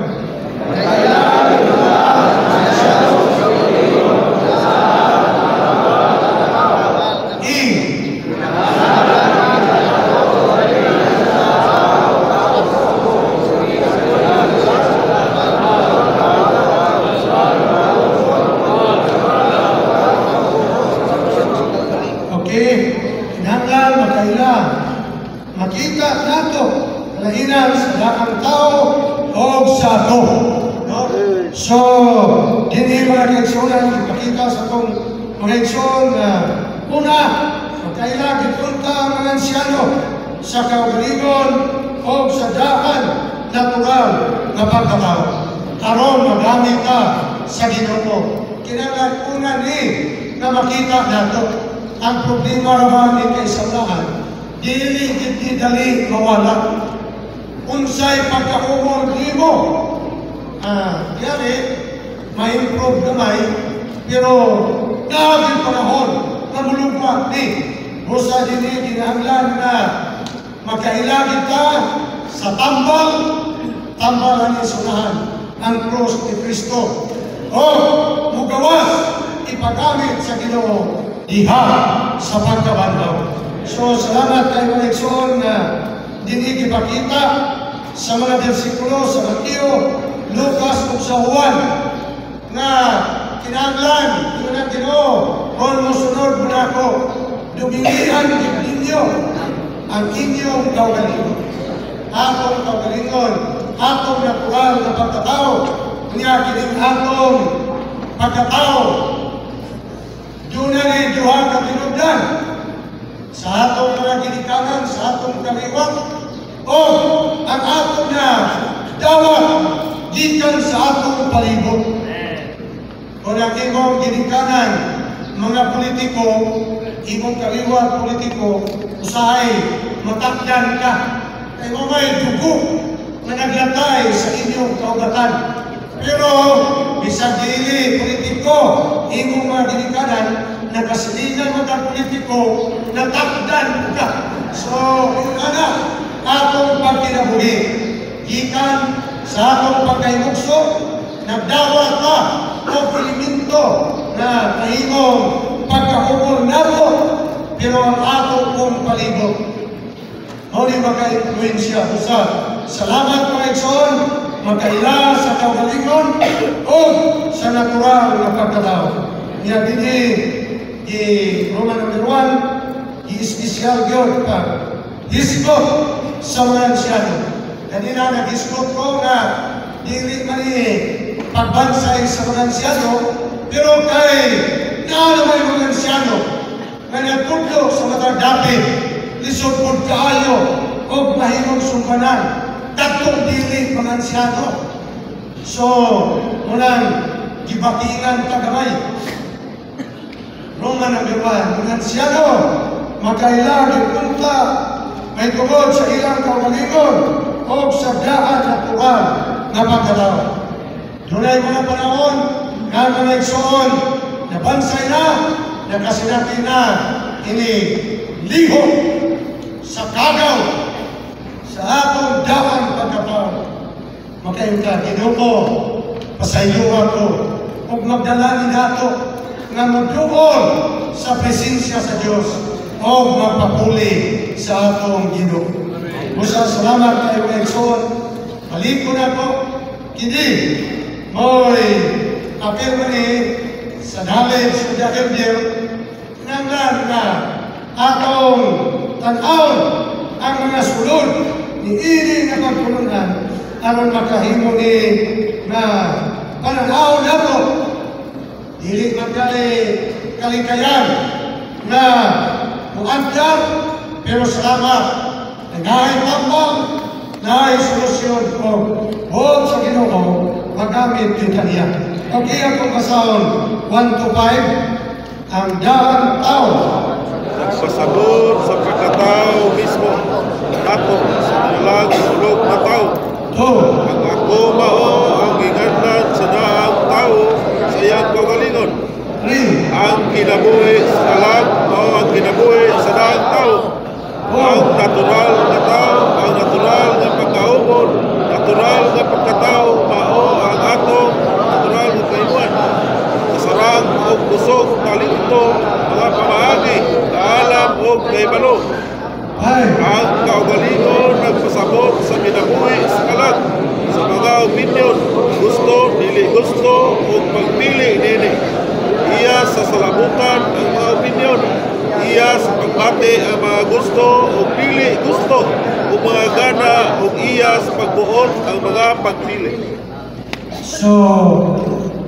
Makita nato kalahinan sa dakang tao o sa ato. No? So, hindi mga reaksyonan makita sa itong reaksyon na una, magkailang ipunta ang mga ansyano sa kaugalingon o sa dakan natural na pagkatao. Aron magamit ka sa Ginoo. Kinanglan una ni na makita nato ang problema naman ni kay Sablahan. Dili giti dali mawala. Unsay pagkakumol di mo. Kaya may-improve gamay, pero naagin panahon na mulugwa ni. Busa din ginahanglan na magkailagin ka sa tambalan ni sunahan ang cross ni Kristo. O mugawas, ipagamit sa Ginoo diha sa pagkabandaw. So, salamat kayo mga igsoon na dinig ipakita sa mga bersikulo sa Mateo, Lucas ug sa Juan na kinahanglan ng Ginoo kung mosunod mo na ako, dumingihan ninyo ang inyong kaugalingon. Atong kaugalingon, atong natural na pagkatao, niya kining atong pagkatao. Doon na rin duha ka tinugdan sa atong mga ginikanan, sa atong kaliwat, o ang atong na dawat gikan sa atong palibot. Kung ang imong ginikanan, mga politiko, imong kaliwat politiko, usahay, matakdan ka. Kaya mo may dugo na naglatay sa inyong kaugatan. Pero, bisag dili politiko, imong mga ginikanan, nakasilingan mo ng politiko, natakdan ka. So, yun na, atong pagkinabuhi. Gikan sa atong pagkaimukso, nagdawa ka o elemento na kahimong pagkahumol nato, pero ang atong kong palibot. Huli maka-influensya. Salamat mga igsoon. makaila sa kaugalingon o sa natural na pagkatao. Niya dinhi di Roman number 1, i-espesyal gyud pa hisgot sa mga ansyano. Kanina nag-hisgot ko na dili man ni pagbansay sa mga ansyano, pero kay naalamay mga ansyano nga nagpudlo sa matang dapit, lisod pod kaayo o mahimong sumbanan, datong dili mga ansyano. So, munang gibatingan kagamay. Roman number 1, mga ansyano, makaila gipunta, may tungod sa ilang kaugalingon o sa daan natural na pagkatao. Dunay mga panahon nga mga igsoon na bansay na, nakasinati na ini liho sa kagaw sa atong daan pagkatao. Makayuta, Ginoo, pasayuhan ko kung magdalangin nato nga magduol sa presensya sa Diyos o magpapuli sa atong Ginoo. Musa, salamat kayo mga igsoon. Balik ko na po, kini mo'y apel man sa knowledge of the elder nanglan na atong tan-aw ang mga sulod ni ini nga pagpulunan aron makahimo ni na pananaw nato dili magkali kalikayan na muandar, pero salamat naghahay tambang na solusyon ko huwag sa Ginoo magamit yung kaniya. Okay, akong kasahon 1 to 5 ang daan tao nagpasabot sa pagkatao mismo ato sa nalang sulog na tao. Ang ako mao ang ginganlan sa daang tao sa iyang kaugalingon. Ang kinabuhi sa alam o ang kinabuhi sa daang tao. Ang natural na tao, ang natural na pagkaumon, natural na pagkatao mao ang atong natural na kainuan. Kasarang o kusog, talento, mga pamaagi, kaalam o kaibalo. Ang kaugalingon nagpasabot sa kinabuhi sa kalat, sa mga opinyon, gusto, dili gusto, o pagpili nini. Iya sa salabutan ang mga opinyon, iya sa pagbati ang mga gusto, o pili gusto, o mga gana, o iya sa pagbuon ang mga pagpili. So,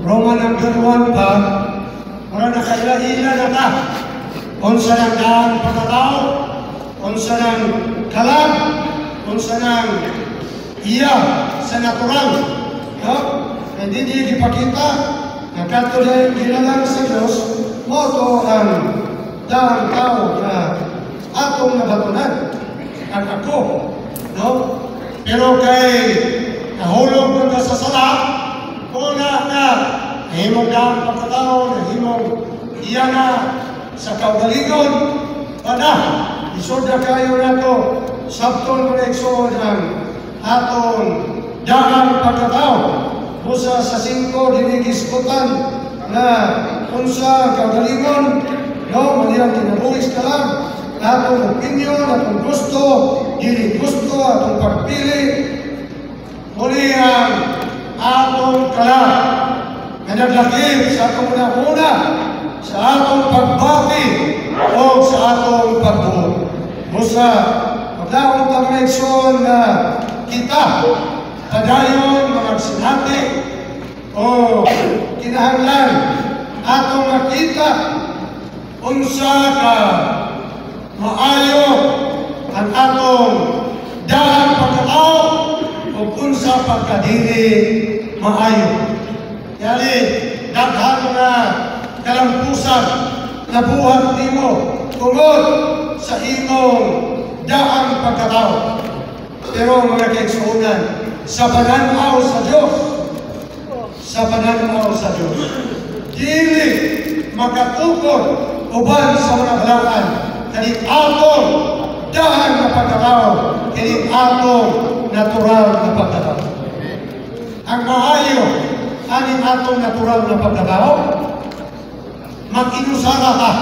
Roman number 1 pa, mura na kaila-ila na ta. Unsa ng daan pagkatao, unsa ng kalag, unsa ng iya sa natural. No? Hindi ipakita na katuloy ginalang sa Diyos, moto ang daan tao na atong nabatunan. Ang ako. No? Pero kay nahulog mo sa sala, una na nahimong daan pagkatao, nahimong iya na sa kaugalingon, na isod na kayo na to, sabton konekson ang atong daan pagkatao. Busa sa 5 dinigiskutan na unsa kaugalingon, no, maniyang kinabuhis ka lang, atong opinyon, atong gusto, dili gusto, atong pagpili, muli ang atong kalat na naglakip sa atong una-una, sa atong pagbati o sa atong pagbuo. Musa, maglaong pag-reaksyon na kita, padayon, mga sinati, o kinahanglan, atong makita, unsa ka maayo ang atong daan pagkatao o unsa pagkadili maayo. Yali, daghan na kalampusan na buhat nimo tungod sa imong daan pagkatao. Pero mga kaigsuunan, sa pananaw sa Diyos, sa pananaw sa Diyos, dili makatukod uban sa mga balaan kaning atong daan na pagkatao, kaning atong natural na pagkatao. Ang maayo aning atong natural na pagkatao, mag-inusara ka.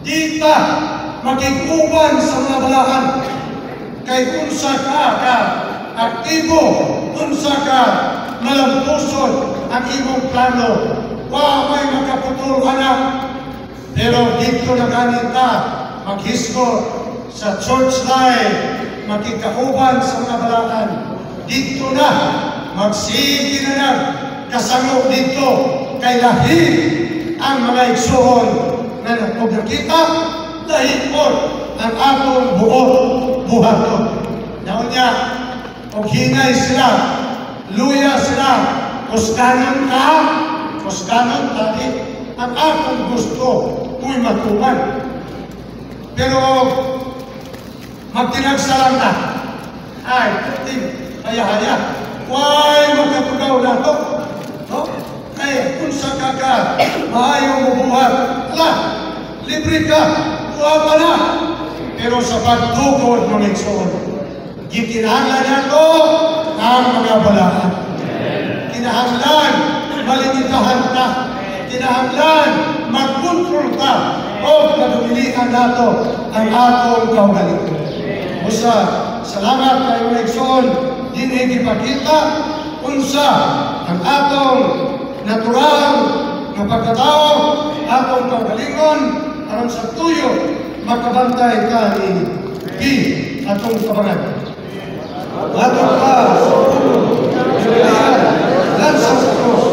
Di ka makikuban sa mga balaan kay unsa ka aktibo unsa ka malampuson ang imong plano. Wa may makaputol anak. Pero dito na ganita maghisgo sa church life, makikauban sa mga balakan. Dito na magsige na kasangop dito kay lahi ang mga igsoon na nakita lahi po ang atong buhaton. Naon niya, og hinay sila, luya sila, kusganon ka, kusganon tadi, ang atong gusto muy matuman. Pero magtinagsalang na, ay, haya-haya, why magkatugaw na ito? No? Ay, kung sa kaka, maayaw mo buhat, ala, libre ka, buha pa na. Pero sa pagtukod ng igsoon, gikinahanglan nato ang mga balaan. Kinahanglan, malimitahan ka. Kinahanglan, mag-control ka o nadumilihan nato ang atong kaugalingon. Usa, salamat kayo ng igsoon, din ipakita unsa ang atong natural na pagkatao, atong kaugalingon, aron sa tuyo, makabantay ka ni atong kabangan. Atong ka sa puno, lansa sa krus.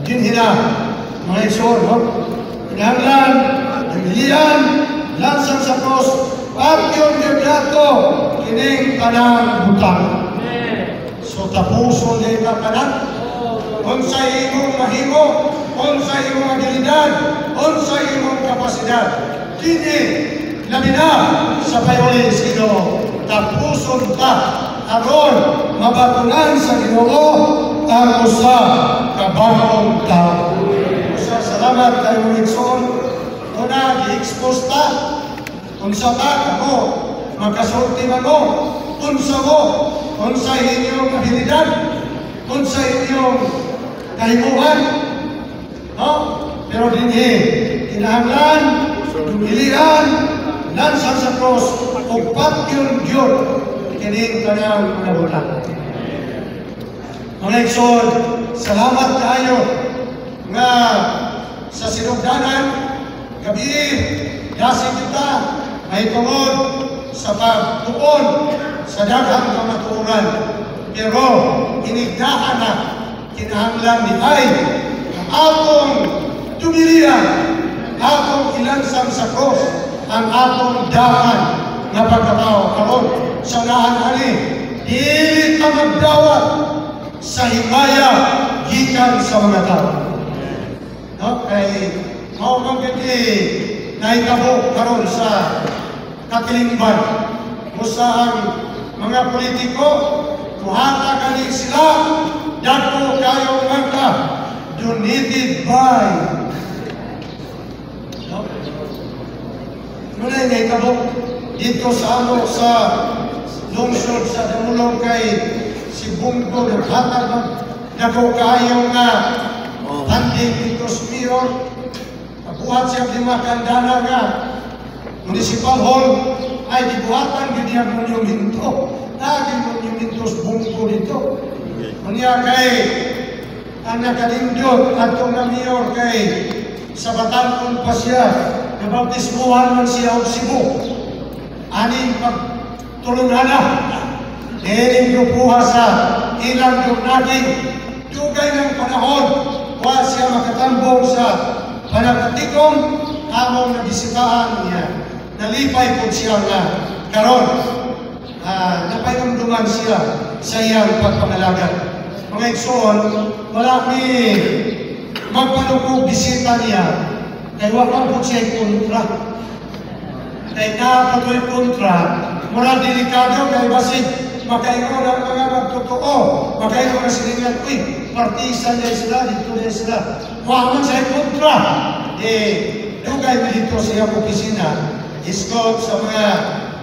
Dinhina, mga igsoon, kinahanglan, namilian, lansa sa krus, pagyon nato kining kanang butang. So tapuson din ka kanan, unsay imong mahimo, unsay imong abilidad, unsay imong kapasidad. Kini labi na sa payolis Ginoo, tapuson ka aron mabatunan sa Ginoo ang usa ka bagong tao. Usa, salamat kayo ng igsoon. Una, gi-expose ta. Unsa ka ako, magkasulti man mo. Unsa mo, unsa inyong abilidad, unsa inyong kahimuhan. No? Pero dinhi, kinahanglan, dumilian, lansan sa cross, o patyon Diyod, kining kanang mga bulan. Mga igsoon, salamat kayo nga sa sinugdanan, gabi, yasig kita, may tungod sa pagtuon sa daghang kamatuoran. Pero inigdahan na kinahanglan ni ay ang atong tumilian, atong ilansang sa cross, ang atong dahan na pagkatao karon sa nahan-ani. Dili ka magdawat sa himaya gikan sa mga tao. No? Kay mao giti nahitabo karon sa katilingban. Usa ang mga politiko, kuhata kani sila, dagko kayo nga donated by. No? Ngunit nahitabo dito sa ano sa lungsod sa Damulong kay si Bungko naghatag ng dako kayo nga funding dito sa mayor. Nabuhat siya di makandana nga municipal hall ay dibuhatan gini ang monumento. Naging monumento sa Bungko dito. Kanya kay ang nakalindot atong na mayor kay sa Batanon pa siya nabautismuhan man siya og Cebu. Aning pagtulungan Deling grupuha sa ilang naging dugay ng panahon wa siya makatambong sa panagatikom among nabisitahan niya. Nalipay po siya nga karon napayamduman siya sa iyang pagpangalaga. Mga igsoon, wala ni magpanukog bisita niya kay wala po siya kontra. Kay napatoy kontra, mura delikado kay basig makaingon ang mga magtotoo, makaingon ang siningan, uy, partisan niya sila, dito niya sila. Waman siya kontra. Dugay mo dito sa iyang opisina, iskot sa mga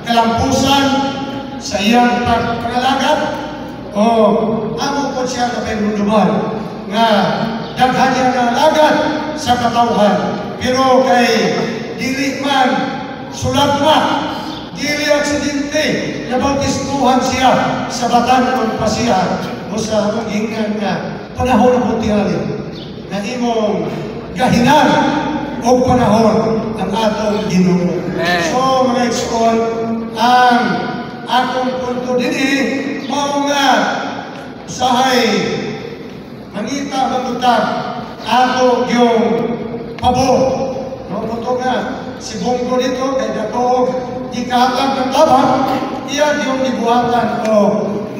kalampusan, sa iyang pagpangalagat, o amo po siya na pagmuluman, nga daghan niya na alagat sa katauhan. Pero kay dili man, sulat na, dili aksidente, nabautismuhan siya sa Batanon pa siya o sa atong hingan nga panahon ng tingali na imong gahinan o panahon ang atong Ginoo. So mga igsoon, ang akong punto dinhi mao nga usahay mangita magutag ato yung pabor. No, punto nga si Bongo dito kay dato ikahatag ng tabang iya yung ibuhatan o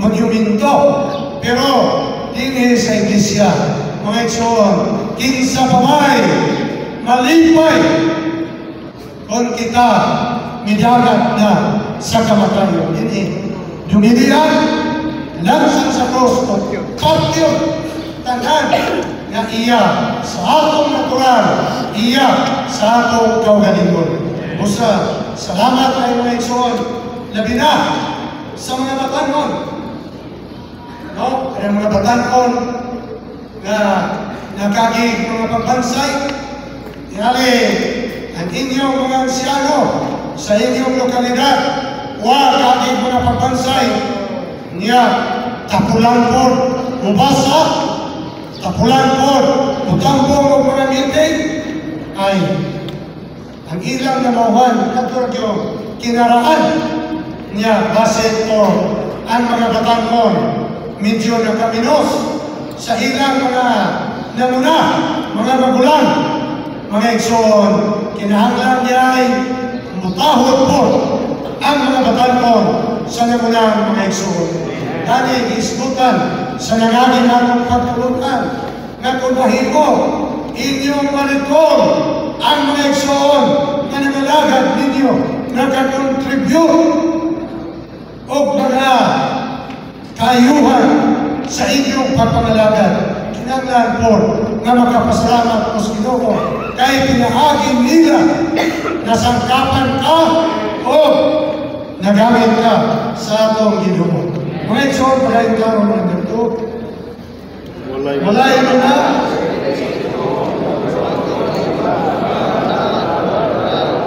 magyuminto. Pero dinhi sa iglesia mga igsoon, kinsa pamay malipay kung kita midagat na sa kamatayon. Dinhi dumilian lansang sa cross patyo tanan nga iya sa atong natural, iya sa atong kaugalingon. Busa, salamat kayo mga igsoon, labi na sa mga batanon. No? Kaya mga batanon na nakagig mga pagbansay, yali ang inyong mga ansyano sa inyong lokalidad, kagig mga pagbansay, niya tapulan po, mubasa, tapulan po, utambong o mga meeting, ay ang ilang namawan katulad yung kinaraan niya basit o ang mga batanon medyo nakaminos sa ilang mga namuna, mga magulang, mga igsoon, kinahanglan niya ay mutahod po ang mga batanon sa namunang mga igsoon. Dahil isbutan sa nangagin natong pagtulutan na kung mahimo inyong maniton ang mga igsoon na nangalagad ninyo nakakontribute o mga kayuhan sa inyong pagpangalagad. Kinanglan po na makapasalamat po sa Ginoo kay pinahagin nila na sangkapan ka o nagamit ka sa atong Ginoo. Mga igsoon, walay karon ang ganito. Walay mo na.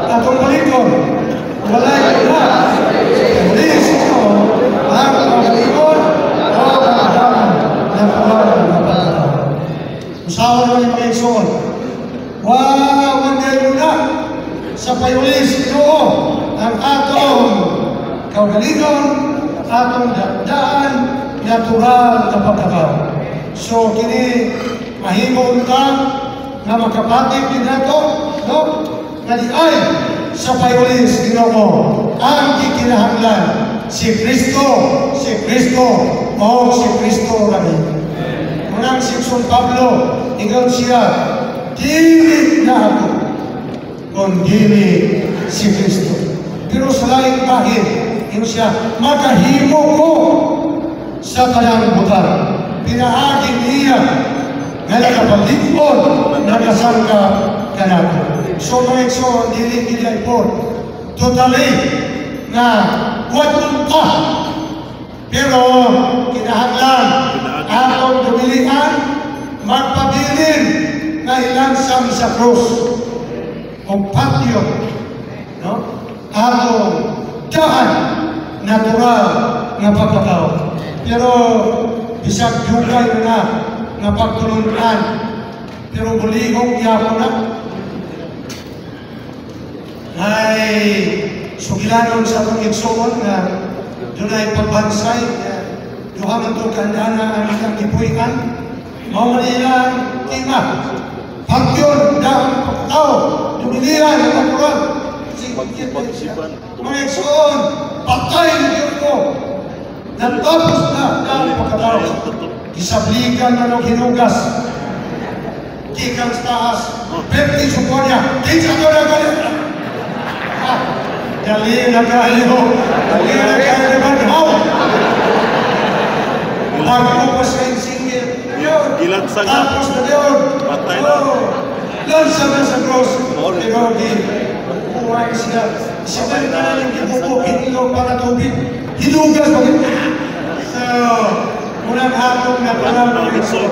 Atong balikon, walay mo na. Please, ito, ang pagalikon o pagdaman ng kawalan ng pagdaman. Usawan mo yung mga igsoon. Wanday mo na sa payulis ito ang atong kaugalingon, atong daan, natural na pagkakaw. So, kini mahimo ka na makapatig din nato, no? Naliay sa payulis Ginoo ang kikinahanglan si Kristo o si Kristo rami. Munang si San Pablo, ikaw siya, dili na ako, kung dili si Kristo. Pero sa laing bahid, ino siya, makahimo ko sa kanang butang. Pinahagin niya nga nakapalikod, nakasangka kanako. So mga igsoon, dili ay po totally na wadon ka. Pero kinahanglan atong dumilian, magpabilin na ilansang sa krus o patio, no? Atong dahan natural nga pagkatao. Pero bisag dugay na nga pagtulunan, pero bulihong yapo na ay sugilanon sa atong igsoon nga doon ay pagbansay duha man to kandana ang ilang ipuikan mao man ilang tima pagyon daang pagkatao dumilihan ang natural mga igsoon patay na Diyos ko natapos na ang pagkatao isabligan na ng hinugas gikan sa taas perti suko niya kinsa to na galit dali na kayo banhaw pagpupas kayong singgit yun tapos na yun lansa na sa cross pero buhay siya siya ba yung kanalang kipupo hinilaw para tubig hinugas bagay so munang hatong natural ng ito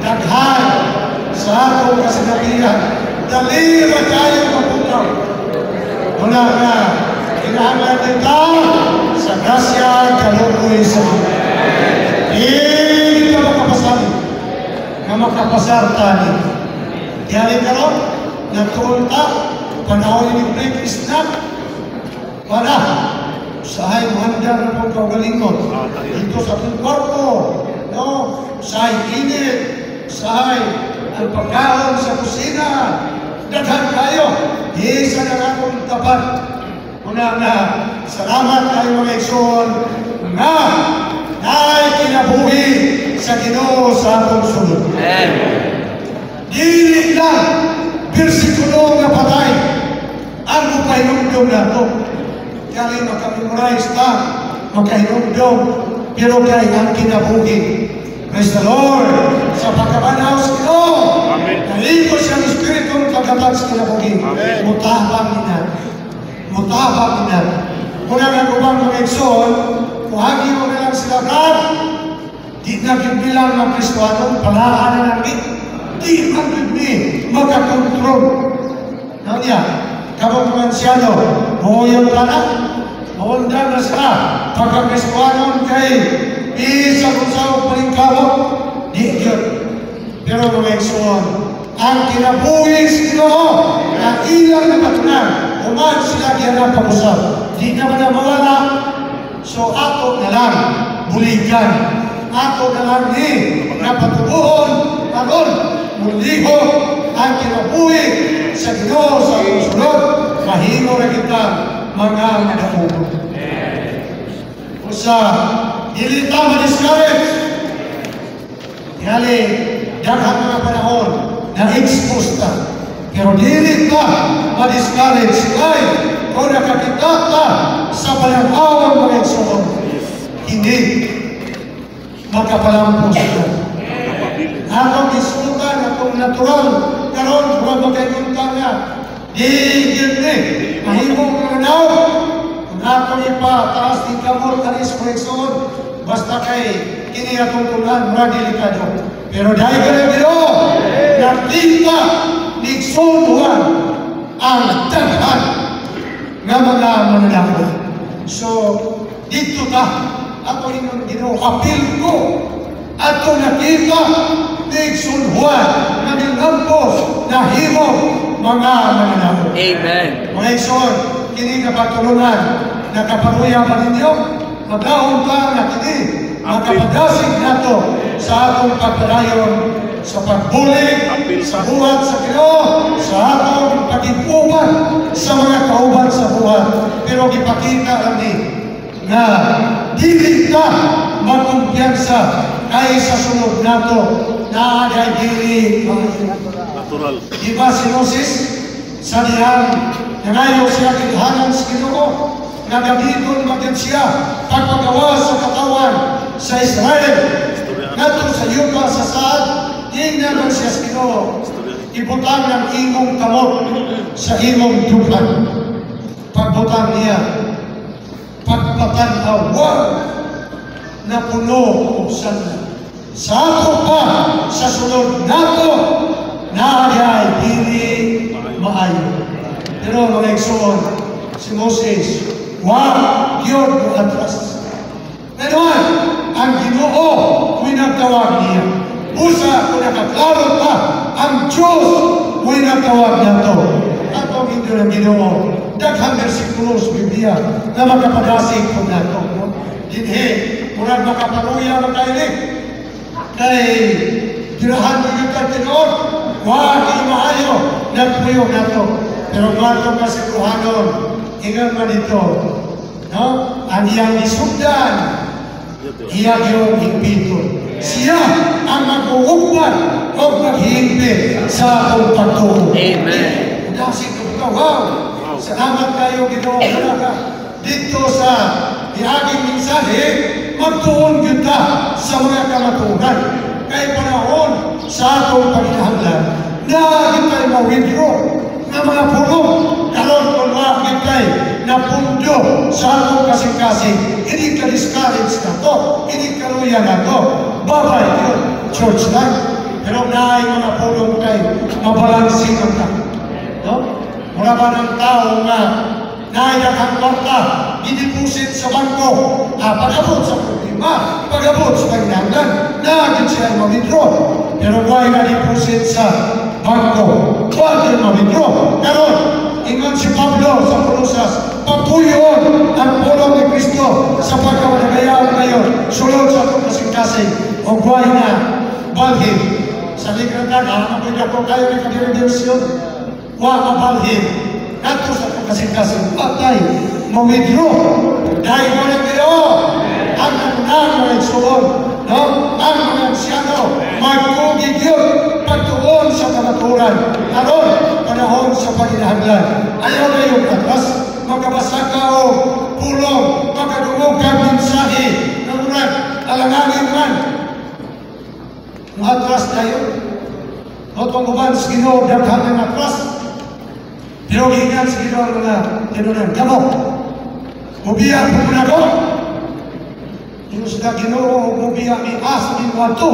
daghan sa atong kasinabihan dali na kayo maputaw. Mula nga kinahanglan kita sa grasya kaluoy sa Ginoo. Hindi ka makapasali na makapasar tani. Kaya karon nagtuon ta panahon ni break is not para usahay mo handa na pong kaugalingon dito sa ating kwarto, no? Usahay init, usahay ang pagkaon sa kusina, daghan kayo, isa na nga kong tapat. Una na, salamat kayo mga igsoon nga na'y kinabuhi sa Ginoo sa atong sulod. Dili lang bersikulo nga patay ang makahinumdum nato. Kaya makamemorize ta, makahinumdum, pero kay ang kinabuhi. Praise the Lord! Sa pagkabanaw sa Ginoo, naliko siyang Espiritong pagkabat sa kinabuhi. Mutabang ninan. Mutabang ninan. Muna nga kubang mga igsoon, kuhagi mo na lang sila brad, di na bilang ng Kristoanong palaan na namin. Di man ni makakontrol. Ano niya? Kapag mga siyano, buhoyon ka na, maundan na sila. Pagka-Kristoanon kay isa kung saan palingkawag, di yun. Pero mga igsoon, ang kinabuhi sa Ginoo na ilang na patunan, uman sila diyan pag-usap. Di naman na mawala. So ato na lang buligan. Ato na lang ni napatubuhon aron muliho ang kinabuhi sa Ginoo sa atong sulod. Mahimo na kita mga nagaubo. Usa, dili ta ma-discourage. Kaya daghang mga panahon na-expose ta. Pero dili ka ma-discourage. Kaya kung nakakita ka sa palang-awang mga igsoon, hindi magkapalampos ka. Atong isutan, atong natural, karon kung magkakunta nga, digil ni, mahimong kanaw, kung atong ipataas ni kamot anis mga igsoon, basta kay kini atong tulan, mura delikado. Pero dahil ka na Ginoo, nakita ni igsoon ang daghan nga mga mananakot. So, dito ta, ato inyong Ginoo, apil ko, ato nakita, nigsulhuan, nagilampos, nahimo, mga mananakot. Amen. Mga igsoon, kini kapatulungan, nakaparuya pa ninyo, maglaon ka na kini, makapadasig nato sa atong pagpadayon, sa pagbulig, sa buhat sa Ginoo, sa atong pag-ipuban sa mga kauban sa buhat. Pero ipakita lang ni na dili ka magkumpiyansa kay sa sunod nato na dili Natural. Diba si Moses sa diyang nangayo siya kinhanan sa Ginoo, nagamiton magyan siya pagpagawa sa katawan sa Israel. Nato sa yuta sa saad, naman siya sa Ginoo, ibutang ng imong kamot sa imong dupan. Pagbutang niya, pagpatanaw na puno o sana. Sa ato pa, sa sunod nato, naayay dili maayo. Pero mga igsoon, si Moses, yun mo atras. Ngayon, ang Ginoo, kung nagtawag niya, usa kung nakaklaro pa, ang Diyos, kung nagtawag niya to. Atong hindi ng Ginoo, daghang bersikulo sa Biblia na makapadasig po nato. Hindi, murag makaparuya magkailig. Kay girahan mo yung katinoon, di maayo, nagpuyo nato. Pero mato kasi kuhanon, ingat man ito, no? Ang iyang isugdan, iya yung higpito. Siya ang mag-uugpan o maghihigpit sa atong pagtuo. Amen. Dasig ko ito, wow! Salamat kayo, Ginoo, ka dito sa iaging mensahe, magtuon kita sa mga kamatunan. Kay panahon sa atong paghinahanglan, na kita'y ma-withdraw na mga pulong, karon kung makita'y napundo sa atong kasing-kasing, hindi ka discourage na to, hindi ka luya na to, babay yun, church lang. Pero naay mga pulong kay mabalansin ang ka. No? Mula ba ng tao nga na daghang kwarta gideposit sa bangko, pag-abot sa problema, pag-abot sa panginahanglan, na siya ma-withdraw. Pero why na deposit sa bangko? Why na ma-withdraw? Pero ingon si Pablo sa Colosas, pagpuyon ang pulong ni Kristo sa pagkamanagayaw ngayon, sulod sa kasing-kasing, o why na balhin. Sa likratan, ako'y ako kayo ni Kabiribirasyon, why na balhin. Nato sa kasing-kasing patay, ma-withdraw. Dahil mo na kayo, ang mga igsoon, no? Ang mga asyano, magkugig yun, pagtuon sa kamaturan, aron panahon sa paginahanglan. Ayaw na yung atras, magkabasa ka o pulong, magkadungog ka mensahe, namunan, alanganin man. Ang atras na yun, otong uban sa Ginoo, daghang ng atras. Pero hingan sa Ginoo mga tinunan, kamo, mubiya po na ko. Yung sa Ginoo, mubiya mi as min wato.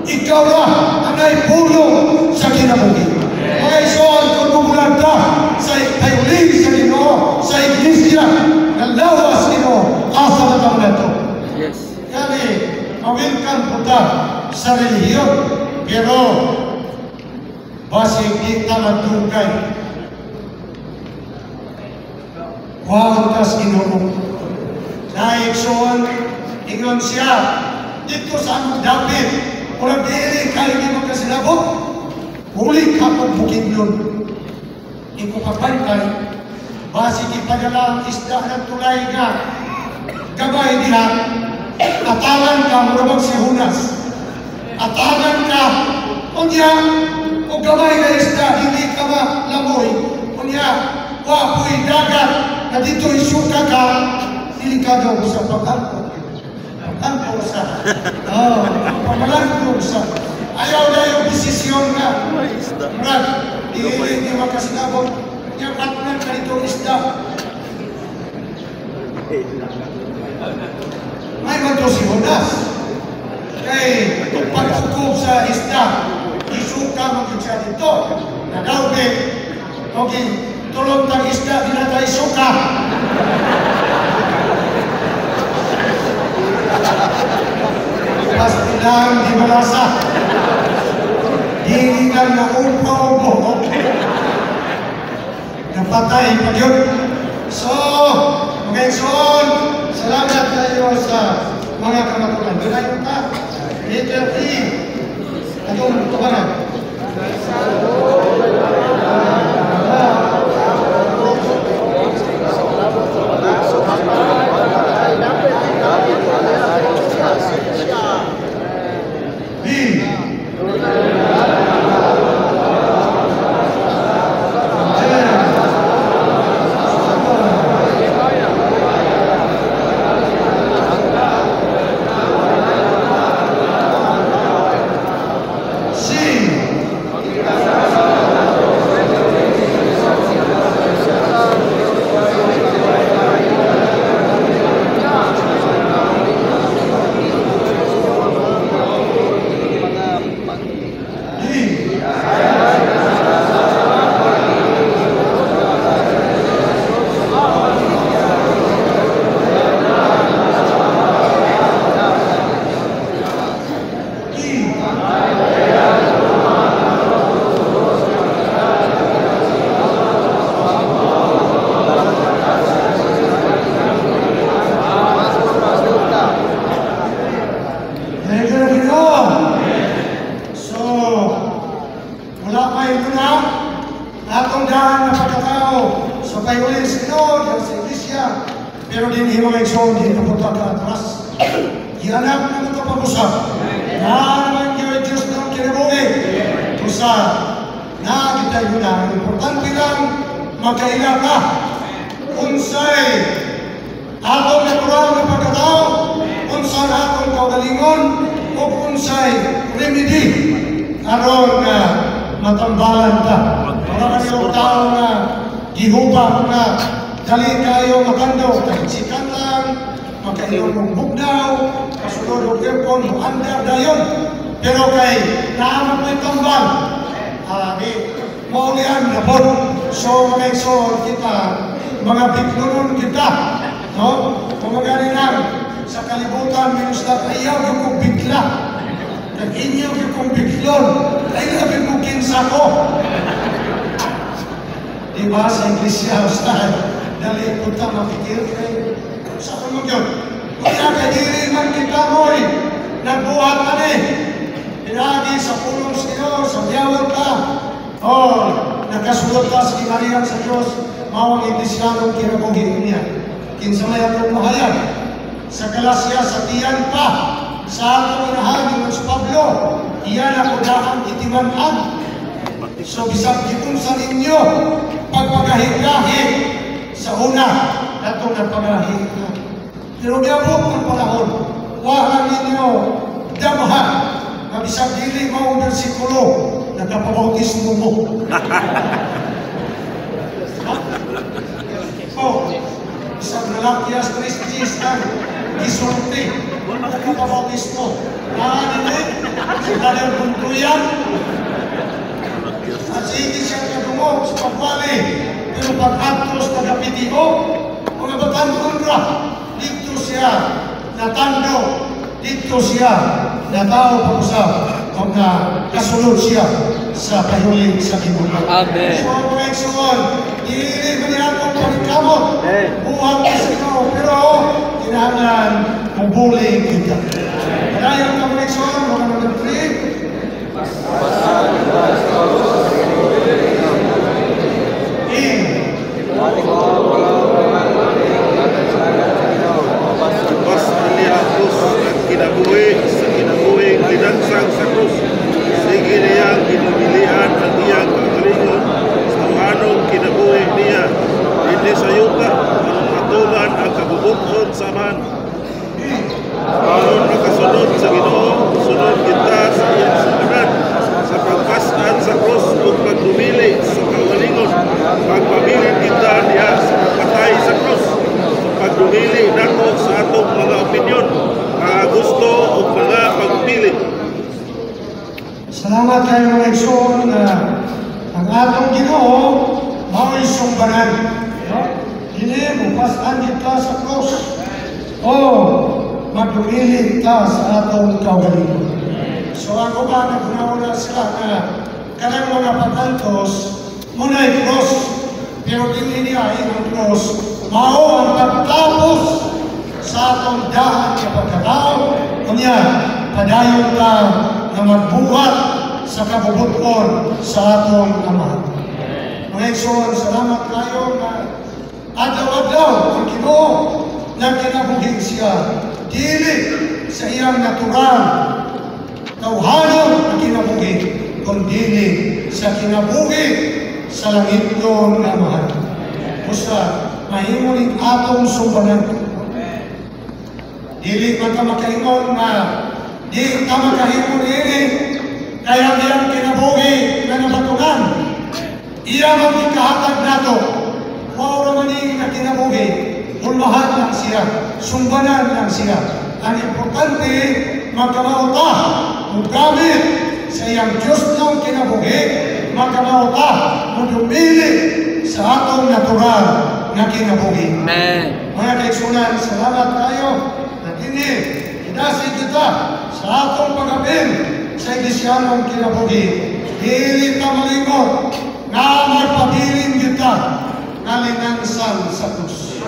Ikaw na ang naipulong sa kinabuhi. Mga ison, kung bumulan ka sa payuling sa Ginoo, sa iglesia, nalawas Ginoo, asa na taon na ito. Yes. Kani, mawilkan po ta sa relihiyon, pero basig di ta magtungkay. Huwag kas Ginoo. Naikson, ingon siya, dito sa among David, kung dili kayo di magkasilabot, huli ka pag bukid yun. Iko kapantay, basig ipadala ang isda ng tulay nga, gabay diha, atalan ka, marabag si Hunas. Atalan ka, kunya, o gabay na isda, hindi ka malamoy, kunya, wapoy dagat, na dito isuka ka, delikado ko sa pag-angko. Pag-angko sa, pag-angko sa, ayaw na yung desisyon nga. Brad, hindi makasinabot, yung atnan ka dito isda. May mato si Hunas. Kay, pag-ukog sa isda, isuka magiging siya dito. Nadawbe, okay, tulog ng isda, dinatay suka. Pasti lang, di malasa. Di lang na upo-upo. Napatay pa yun. So, mga igsoon, salamat kayo sa mga kamatulan. Ganayon ka, letter E, atong tubaran. Pero din hindi mga igsoon, hindi napunta ka atras. Ihanap na ito pag-usap. Na naman kayo Diyos ng kinabuhi. Usa, na kita yun na. Importante lang, magkaila ka. Unsay, atong natural na pagkatao, unsay atong kaugalingon, o unsay remedy. Aron na matambalan ka. Para kayong tao na gihubak na dali kayo makandaw, kahit lang, magkainom ng bugnaw, kasunod o kempon, andar na yun. Pero kay naaman mo itambal, maulian na po. So, mga igsoon, kita mga biglonon kita. No? Kung magalinang sa kalibutan, minus na ayaw yung kong bigla. Nag-inyo yung kong biglon. Ay labing mo kinsa ko. Diba sa Iglesia, Ustad? Dali punta mapikir kayo. Sa kulong yun. Kaya kadiri man kita mo'y nagbuhat ka ni. Pinagi sa pulong sa iyo, sa biyawag ka. Nakasulot ka sa kinarihan sa Diyos. Mawang Iglesyanong kinabuhi niya. Kinsa may atong mahayag. Sa Galasya, sa tiyan pa. Sa atong inahan, yung Pablo. Iyan ako daan itimanan. So, bisag kitong sa ninyo, pagpagahigahi sa una, atong nagpagahigahi. Pero gabot ang panahon, wahan ninyo damahan, na bisag dili mo ang bersikulo, nagkapabautismo mo. Bisag nalakyas Christis ang gisulti, nagkapabautismo. Naanin si Brother Buntuyan, at sige siyang kadungog sa pagwali, pero pag-atros na kapitiho, mga batang ra, dito siya natando, dito siya natao pag-usap, mga kasunod siya sa pahiling sa kibulan. Amen. So, mga eksuon, iili mo niya itong pagkamot, buhang kasino, pero kinahanglan mabuli kita. Kaya yung mga eksuon, mga number 3, Bas nilihapos ang kinabuhi sa kinabuhing linansang sa krus. Sige niyang ginumilian ang iyang kagalingon sa anong kinabuhi niya. Hindi sa yuta, anong matuman ang kabubukod sa man. Aron makasunod sa Ginoo, sunod kita sa iyang sumunod sa pagpasad sa krus o pagdumili sa kagalingon. Pagpabilin kita niya sa pagpatay sa krus. Pagdumili nato sa atong mga opinyon, mga gusto o mga pagpili. Salamat kayo mga ekson na ang atong Ginoo mao'y sumbanan. Hindi mo pasan kita sa krus o magdumili ka sa atong kaugalingon. So ako ba naguna sila na kanang mga patantos muna'y krus, pero hindi niya ang krus mao ang pagtapos sa atong dahan na pagkatao. Kanya, padayon ka na magbuhat sa kabubuton sa atong Ama. Mga ekson, salamat kayo na adlaw-adlaw ang Ginoo na kinabuging siya. Dili sa iyang natural tawhanon na kinabuhi, kundi sa kinabuhi sa langitnon na mahal. Basta, mahimuling atong sumbanan. Dili man ka makaingon na di ka makahimon ini kaya iyang kinabuhi na nabatungan. Iya magkikahatag nato. Mao ra man nga kinabuhi. Ulmahan lang siya. Sumbanan lang siya. Ang importante, magkamauta. Kung gamit sa iyang Diyos ng kinabuhi, magkamauta. Magdumili sa atong natural na kinabuhi. Amen. Mga kaigsunan, salamat tayo na kini inasi kita sa atong pag-apin sa Iglesyanong kinabuhi. Dili ta malingot na magpabilin kita na linansan sa krus.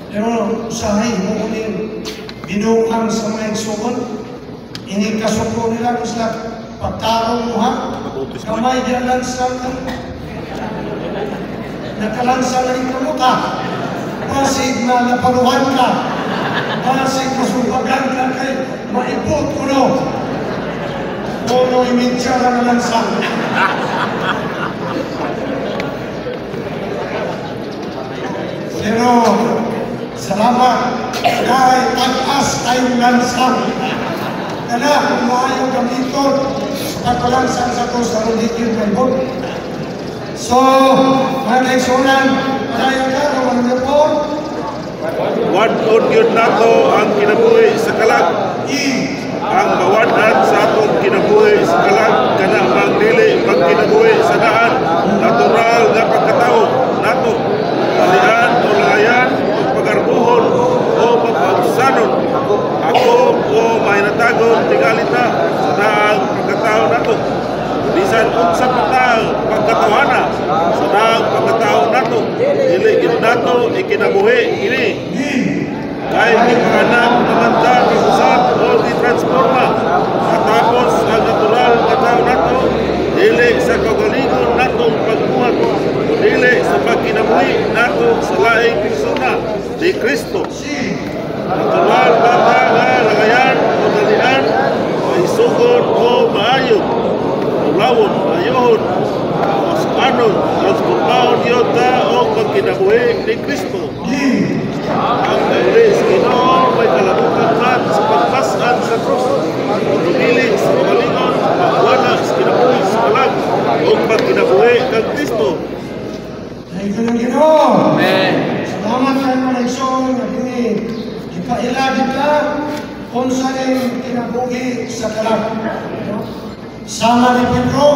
Pero usahay mo kunin binuang sa mga igsuon, ining kasuko nila isla pagtarong mo ha, kamay diyan lansan nakalansa na rin kamuta. Pasig na naparuhan ka. Pasig masubagan ka kay maipot ko no. Mono imidya na nalansa. Pero salamat dahil tag-as tayong lansang. Kaya kung maayaw gamiton sa pagkalansang sa to sa Rodikir Kaibon. So, mga kaigsunan, marayang ka, mga report. Wadon yun nato ang kinabuhi sa kalag. Ang mawadan sa atong kinabuhi sa kalag, kana magdili pagkinabuhi sa daan, natural nga pagkatao nato. kinabuhi ini. Kay gipanganak naman ta usab o gitransforma matapos ang natural nga tao nato dili sa kaugalingon natong pagbuhat, dili sa pagkinabuhi nato sa laing persona ni Kristo. Natural na ta nga lagayan o dalian maisugod o maayon ulawon maayohon mas anon transformahon yun ta o pagkinabuhi ni Kristo. Ang kaulis Ginoo may kalabutan lahat sa pagpasan sa krus, pagpili sa kamalingon, pagwala sa kinabuhi sa kalag o pagkinabuhi ng Kristo. Ay ko ng Ginoo. Amen. Salamat sa mga leksyon na ipailagin ka kung saan kinabuhi sa kalag. Sama ni Pedro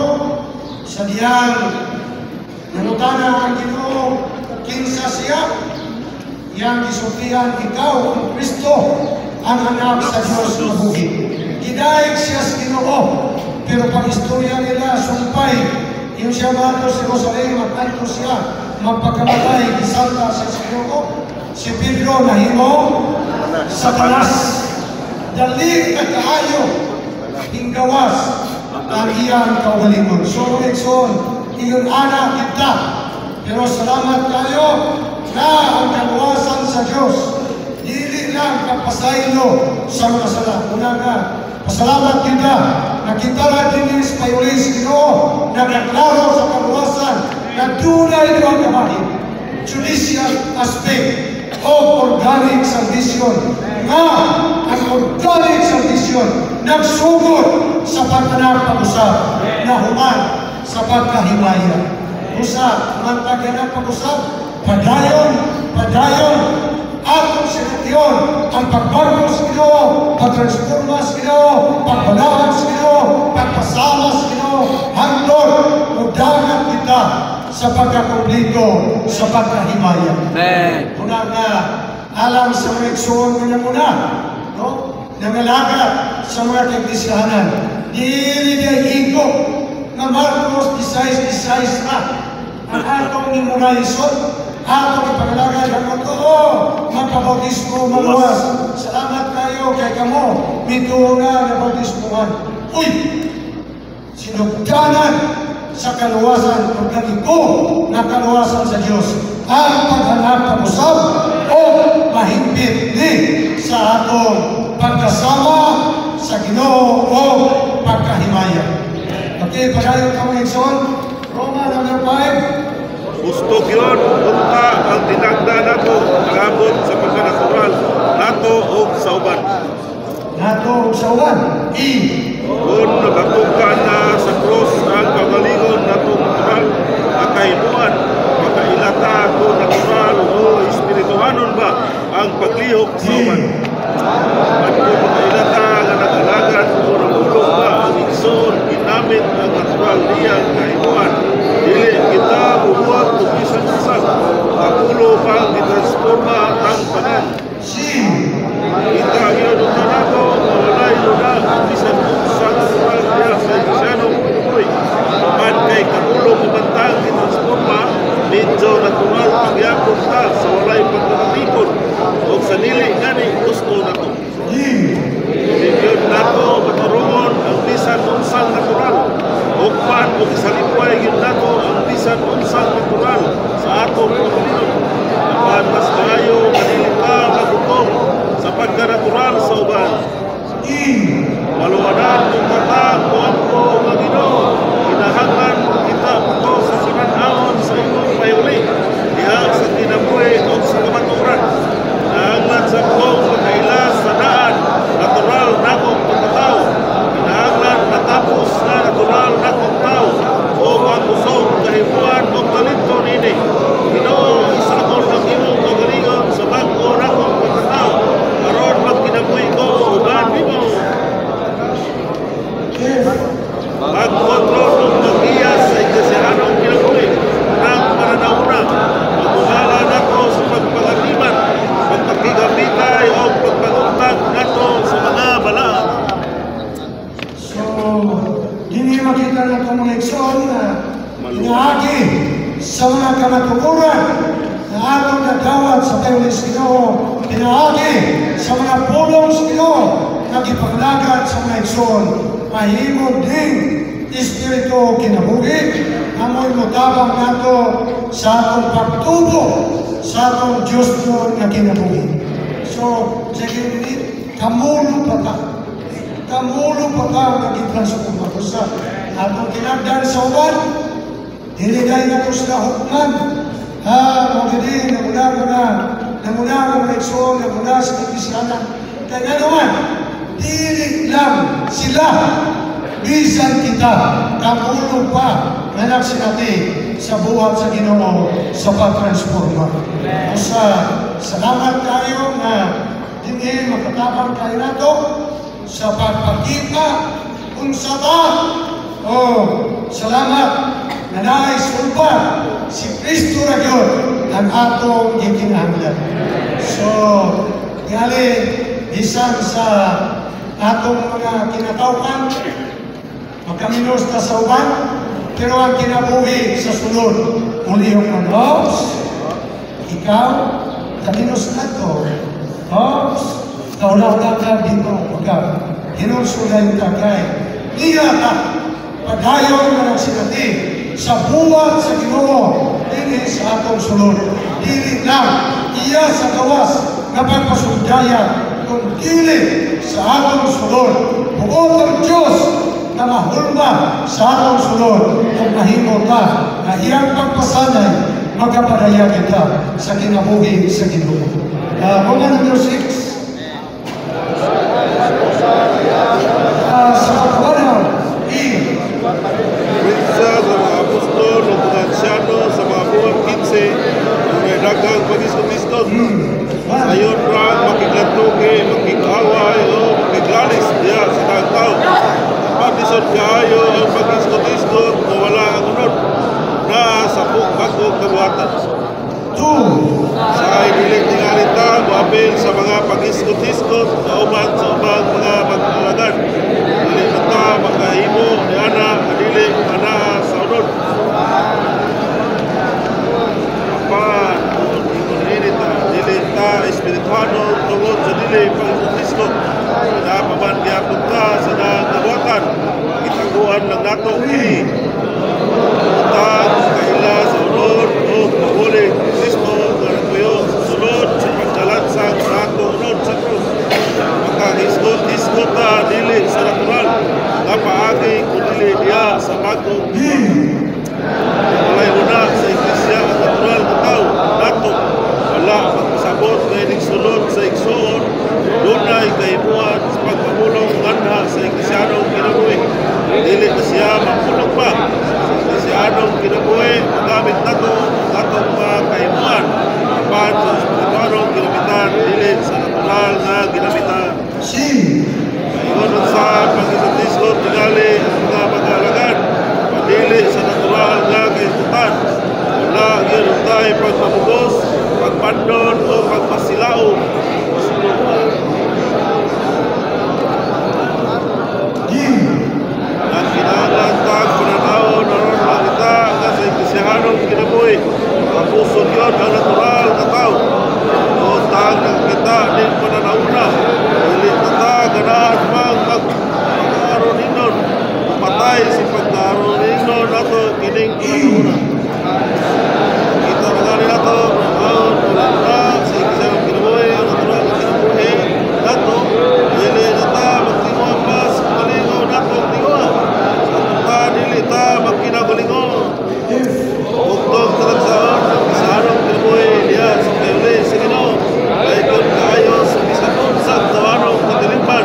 sa diyang nanutana ang Ginoo kinsa siya yang gisultihan ikaw ang Kristo ang anak sa Diyos na buhi. Gidayeg siya sa Ginoo pero pag istorya nila sumpay yung siya mato sa Jerusalem magkanto siya magpagkamatay gisalta sa Ginoo si Pedro nahimo Satanas dali at kaayo hinggawas ang iyang kaugalingon. So, Exxon, iyon anak kita. Pero salamat kayo na ang kaluwasan sa Diyos. Dili lang kapasaylo sa mga sala. Una nga, pasalamat kita na kita na dinis payulis Ginoo na naglaro sa kaluwasan na tunay doon kamahin. Judicial aspect o organic salvation. Nga, ang organic salvation nagsugod sa pagkanak pag-usap na human sa pagkahimaya. Usap, mantagyan pag-usap, padayon, atong sinatyon, ang pagbago sa Ginoo, pagtransforma sa Ginoo, pagpanawan sa Ginoo, pagpasama sa Ginoo, hangtod, udangan kita sa pagkakumplito, sa pagkahimaya. Una nga, alam sa mga eksoon na muna, no? Nangalaga sa mga kagdisyahanan. Dili niya iko na Marcos 16:16 na ang atong memoralisyon, atong ipagalaga ng mga magkabautismo maluwas. Salamat kayo kay kamo, mituungan na bautismuhan. Uy! Sinugdanan sa kaluwasan pagkagiko na kaluwasan sa Diyos. Ang paghanap pag-usap o mahimpit ni sa atong pagkasama sa Ginoo o pagkahimaya. Okay, padayon ka mga Exxon. Roma number 5. Gusto yun, punta ang tinagda nato, nagabot sa pagkanatural, nato o sa uban. Nato o sa uban. Kung nagatukan na sa krus ang kamalingon nato natural, makahimuan, makailata ko natural o espirituhanon ba ang paglihok sa uban. At kung makailata nga nag-alagan o nagulong ba ang igsoon, ginamit ang natural niyang kahimuan, dili kita bubuhat o bisan-bisan, nagulo pa ang gitransforma ang tanan. Kita yun na nato, mawalay luna, bisan-bisan natural niya sa Igsanong Pinoy. Man kay katulong kumantang gitransforma, medyo natural pagyakot ta sa walay pagkakatikon o sa nili gani gusto nato. Bibiyod nato matarungon ang bisan-unsang natural. Ukpan o kisalipway yun nato ang bisan-unsang natural sa atong pagkalinom. Apan mas maayo kanilita magutong sa pagka-natural sa uban. Maluwanan kung tatag o ampo mga Ginoo, kinahanglan kita po sa sunan-aon sa imong payuli diha sa kinabuhi o sa kamaturan. Kinahanglan sa kong pagkailas sa daan natural na akong pagkatao. Kinahanglan matapos na natural na akong tao o magusog kahibuan o talento nini. Ginoo, isakol ang imong kagalingon sa bago na akong pagkatao. Aron magkinabuhi ko uban nimo. Magkontrol ng mag-iyas sa ikasihanong kinabuhi ng pananauna. Magmumala nato sa pagpagaliman, pagpagigabitay o pagpaguntag nato sa mga balaan. So, hindi makita na komunikasyon na inaagi sa mga kamatukuran na atong nagdawat sa tayo ni Ginoo, pinaagi sa mga pulong sa Ginoo, nagipaglagat sa mga igsoon, mahimo ding Espiritu kinabuhi, amoy mutabang nato sa atong pagtubo sa atong Diyos mo na kinabuhi. So, sa ginit, kamulo pa ka. Kamulo pa ka naging transforma ko sa atong kinagdan sa uban. Diliday na ko sa hukman. Magiging namuna ko na ikso, namuna sa kapisyanan. Kaya naman, dili lang sila. Bisan kita, kamulo pa na nagsinati sa buhat sa Ginoo sa pag-transforma. Sa salamat tayo na hindi makatabang tayo nato sa pagpakita kung sa ta. Salamat na naisulpa si Kristo na yun ang atong gikinahanglan. So, gali, bisan sa atong mga kinatawhan, magkaminos na sa uban, pero ang kinabuhi sa sunod, muli yung manos, ikaw, kaminos na to, kaula-ula ka dito, magkab, hinusulay ka kay, niya ka, padayon na nagsinati, sa buwan sa Ginoo, dili sa atong sunod, dili lang, iya sa gawas, na pagpasundaya, kung dili sa atong sunod, bukod ang Diyos, na mahulma sa atong sunod kung mahimo ka na iyang pagpasanay magkapadaya kita sa kinabuhi sa Ginoo. Roman number 6 sa pagkawanaw Prensa sa mga apostol o mga ansyano sa mga buwan 15 na may dagang pag-istot-istot. Sayon prang makiklantuki, makikaway o makiglalis diya sa taong tao. Pagdisod kaayo ang pag-istot-istot na wala ang unod na sa bagong kabuhatan. Sa iniling tingalita, maapil sa mga pag-istot-istot na uman sa ubang mga mag-alagan. Dili mata, makahimo, ni ana, adili, ana sa unod. Apan, dili ta espirituano tungod sa dili pag-istot. Napaman gyapon ta sa nagabuhatan. Itaguan lang nato kini. Utang, kaila sa unod, o mahuli, Kristo, tuyo, sunod, sa pagkalansang sa ato unod sa krus. Makahisgot-hisgot ta, dili sa natural. Napaagi kung dili diya sa bagong walay una sa iglesia at natural na tao. Nato, wala magpasabot kay sunod sa igsoon. Doon na ikahimuan sa pagpamulong ganda sa iglesianong kinabuhi. Dili na siya magpulong pa. Sa iglesianong kinabuhi, magamit nato atong mga kahimuan. Apan sa espirituanong ginamitan, dili sa natural na ginamitan. Ngayon sa pag-isot-isot, tingali ang mga mag-alagan. Dili sa natural na kahimutan. Wala yun tayo pagpapugos, pagpandon o pagpasilao. Ang kinahanglan tag pananaw naroon makita nga sa iglesianong kinabuhi. Ang puso yun ang natural na tao. O tag nakikita din pananauna. Dili na tag ganahan mang pag-aaron inon. Patay si pag-aaron inon ato kining pananauna. Kita na gani nato ang pananaw sa iglesianong kinabuhi. Ang natural na kinabuhi nato. Dili na ta magtinguan pa sa kalingaw nato tinguan. Dili ta magkinagulingon. Bugtog talagsaon sa anong kinabuhi diya sa kayuli sa Ginoo. Dayon kaayo sa bisanon sa tawanong katilimban.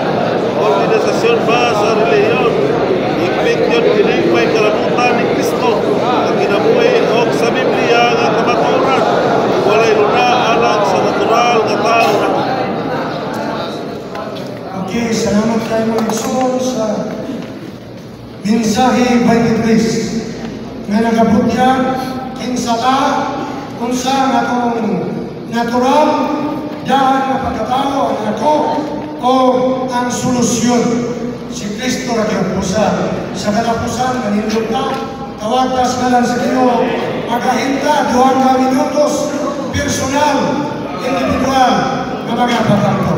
Organisasyon ba sa relihiyon. Higpit yun kining may kalabutan ni Kristo. Ang kinabuhi o sa Biblia nga kamaturan. Walay luna alang sa natural nga tao. Okay, salamat tayo mga igsoon sa mensahe 23 nga nagabutya kinsa ka kung saan akong natural daan na pagkatao ang ako o ang solusyon si Kristo na kinapusan sa katapusan kanindot ka tawatas ka lang sa Ginoo magahinta 2 minutos personal, individual na mga patangko.